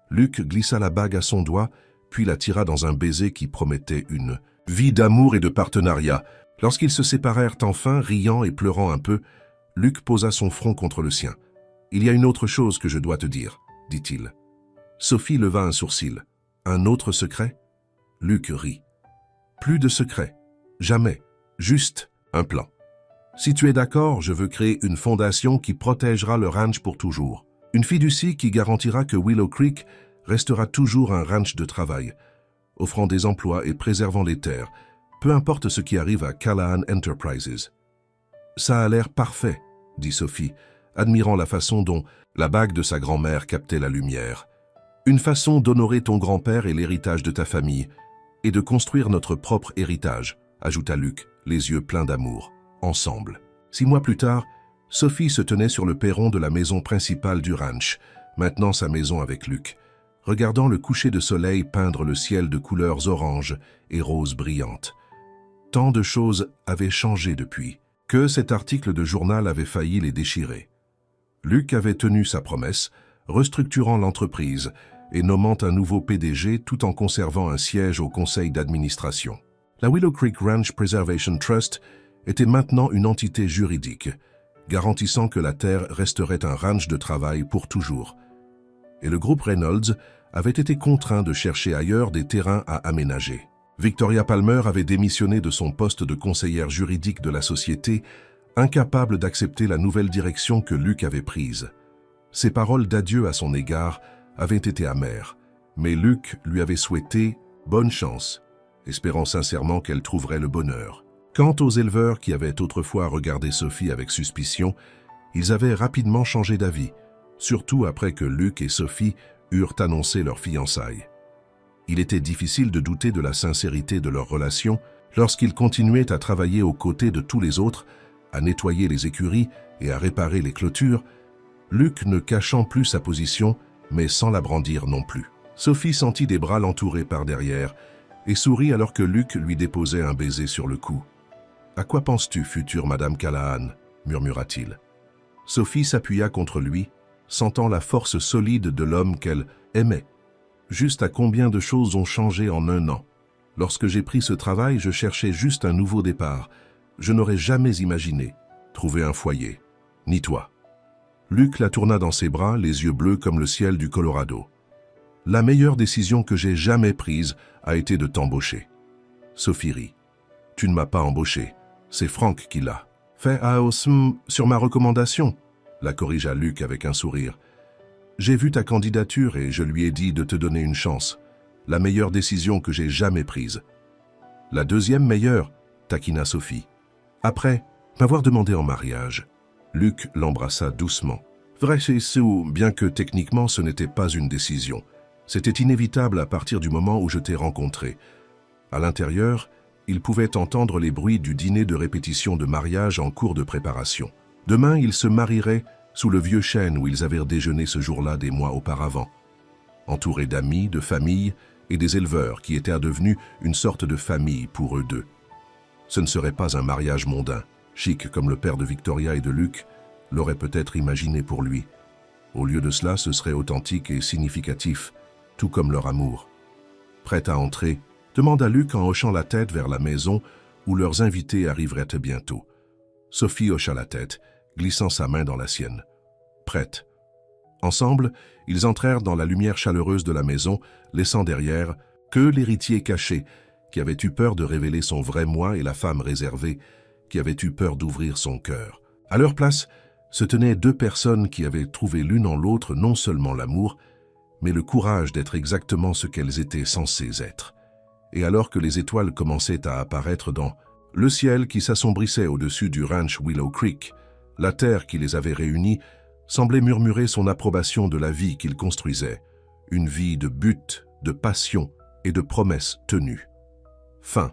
Luc glissa la bague à son doigt, puis la tira dans un baiser qui promettait une vie d'amour et de partenariat. Lorsqu'ils se séparèrent enfin, riant et pleurant un peu, Luc posa son front contre le sien. « Il y a une autre chose que je dois te dire, » dit-il. Sophie leva un sourcil. « Un autre secret ?» Luc rit. « Plus de secret. Jamais. Juste un plan. Si tu es d'accord, je veux créer une fondation qui protégera le ranch pour toujours. Une fiducie qui garantira que Willow Creek restera toujours un ranch de travail, offrant des emplois et préservant les terres, peu importe ce qui arrive à Callahan Enterprises. »« Ça a l'air parfait, » dit Sophie, admirant la façon dont la bague de sa grand-mère captait la lumière. « Une façon d'honorer ton grand-père et l'héritage de ta famille, et de construire notre propre héritage, » ajouta Luc, les yeux pleins d'amour. Ensemble. 6 mois plus tard, Sophie se tenait sur le perron de la maison principale du ranch, maintenant sa maison avec Luc, regardant le coucher de soleil peindre le ciel de couleurs oranges et roses brillantes. Tant de choses avaient changé depuis, que cet article de journal avait failli les déchirer. Luc avait tenu sa promesse, restructurant l'entreprise et nommant un nouveau PDG tout en conservant un siège au conseil d'administration. La Willow Creek Ranch Preservation Trust était maintenant une entité juridique, garantissant que la terre resterait un ranch de travail pour toujours. Et le groupe Reynolds avait été contraint de chercher ailleurs des terrains à aménager. Victoria Palmer avait démissionné de son poste de conseillère juridique de la société, incapable d'accepter la nouvelle direction que Luc avait prise. Ses paroles d'adieu à son égard avaient été amères, mais Luc lui avait souhaité bonne chance, espérant sincèrement qu'elle trouverait le bonheur. Quant aux éleveurs qui avaient autrefois regardé Sophie avec suspicion, ils avaient rapidement changé d'avis, surtout après que Luc et Sophie eurent annoncé leur fiançailles. Il était difficile de douter de la sincérité de leur relation lorsqu'ils continuaient à travailler aux côtés de tous les autres, à nettoyer les écuries et à réparer les clôtures, Luc ne cachant plus sa position, mais sans la brandir non plus. Sophie sentit des bras l'entourer par derrière et sourit alors que Luc lui déposait un baiser sur le cou. « À quoi penses-tu, future Madame Callahan » murmura-t-il. Sophie s'appuya contre lui, sentant la force solide de l'homme qu'elle aimait. Juste à combien de choses ont changé en un an. Lorsque j'ai pris ce travail, je cherchais juste un nouveau départ. Je n'aurais jamais imaginé trouver un foyer. Ni toi. Luc la tourna dans ses bras, les yeux bleus comme le ciel du Colorado. La meilleure décision que j'ai jamais prise a été de t'embaucher. Sophie rit. Tu ne m'as pas embauché. C'est Frank qui l'a Fais sur ma recommandation, la corrigea Luc avec un sourire. J'ai vu ta candidature et je lui ai dit de te donner une chance. La meilleure décision que j'ai jamais prise. La deuxième meilleure, taquina Sophie. Après m'avoir demandé en mariage, Luc l'embrassa doucement. Vrai c'est sous, bien que techniquement ce n'était pas une décision. C'était inévitable à partir du moment où je t'ai rencontré. À l'intérieur, il pouvait entendre les bruits du dîner de répétition de mariage en cours de préparation. Demain, ils se marieraient sous le vieux chêne où ils avaient déjeuné ce jour-là des mois auparavant. Entourés d'amis, de familles et des éleveurs qui étaient devenus une sorte de famille pour eux deux. Ce ne serait pas un mariage mondain, chic comme le père de Victoria et de Luc l'aurait peut-être imaginé pour lui. Au lieu de cela, ce serait authentique et significatif, tout comme leur amour. Prête à entrer, demanda Luc en hochant la tête vers la maison où leurs invités arriveraient bientôt. Sophie hocha la tête, glissant sa main dans la sienne. Prête. Ensemble, ils entrèrent dans la lumière chaleureuse de la maison, laissant derrière que l'héritier caché, qui avait eu peur de révéler son vrai moi, et la femme réservée, qui avait eu peur d'ouvrir son cœur. À leur place, se tenaient deux personnes qui avaient trouvé l'une en l'autre non seulement l'amour, mais le courage d'être exactement ce qu'elles étaient censées être. Et alors que les étoiles commençaient à apparaître dans le ciel qui s'assombrissait au-dessus du ranch Willow Creek, la terre qui les avait réunis semblait murmurer son approbation de la vie qu'ils construisaient, une vie de but, de passion et de promesses tenues. Fin.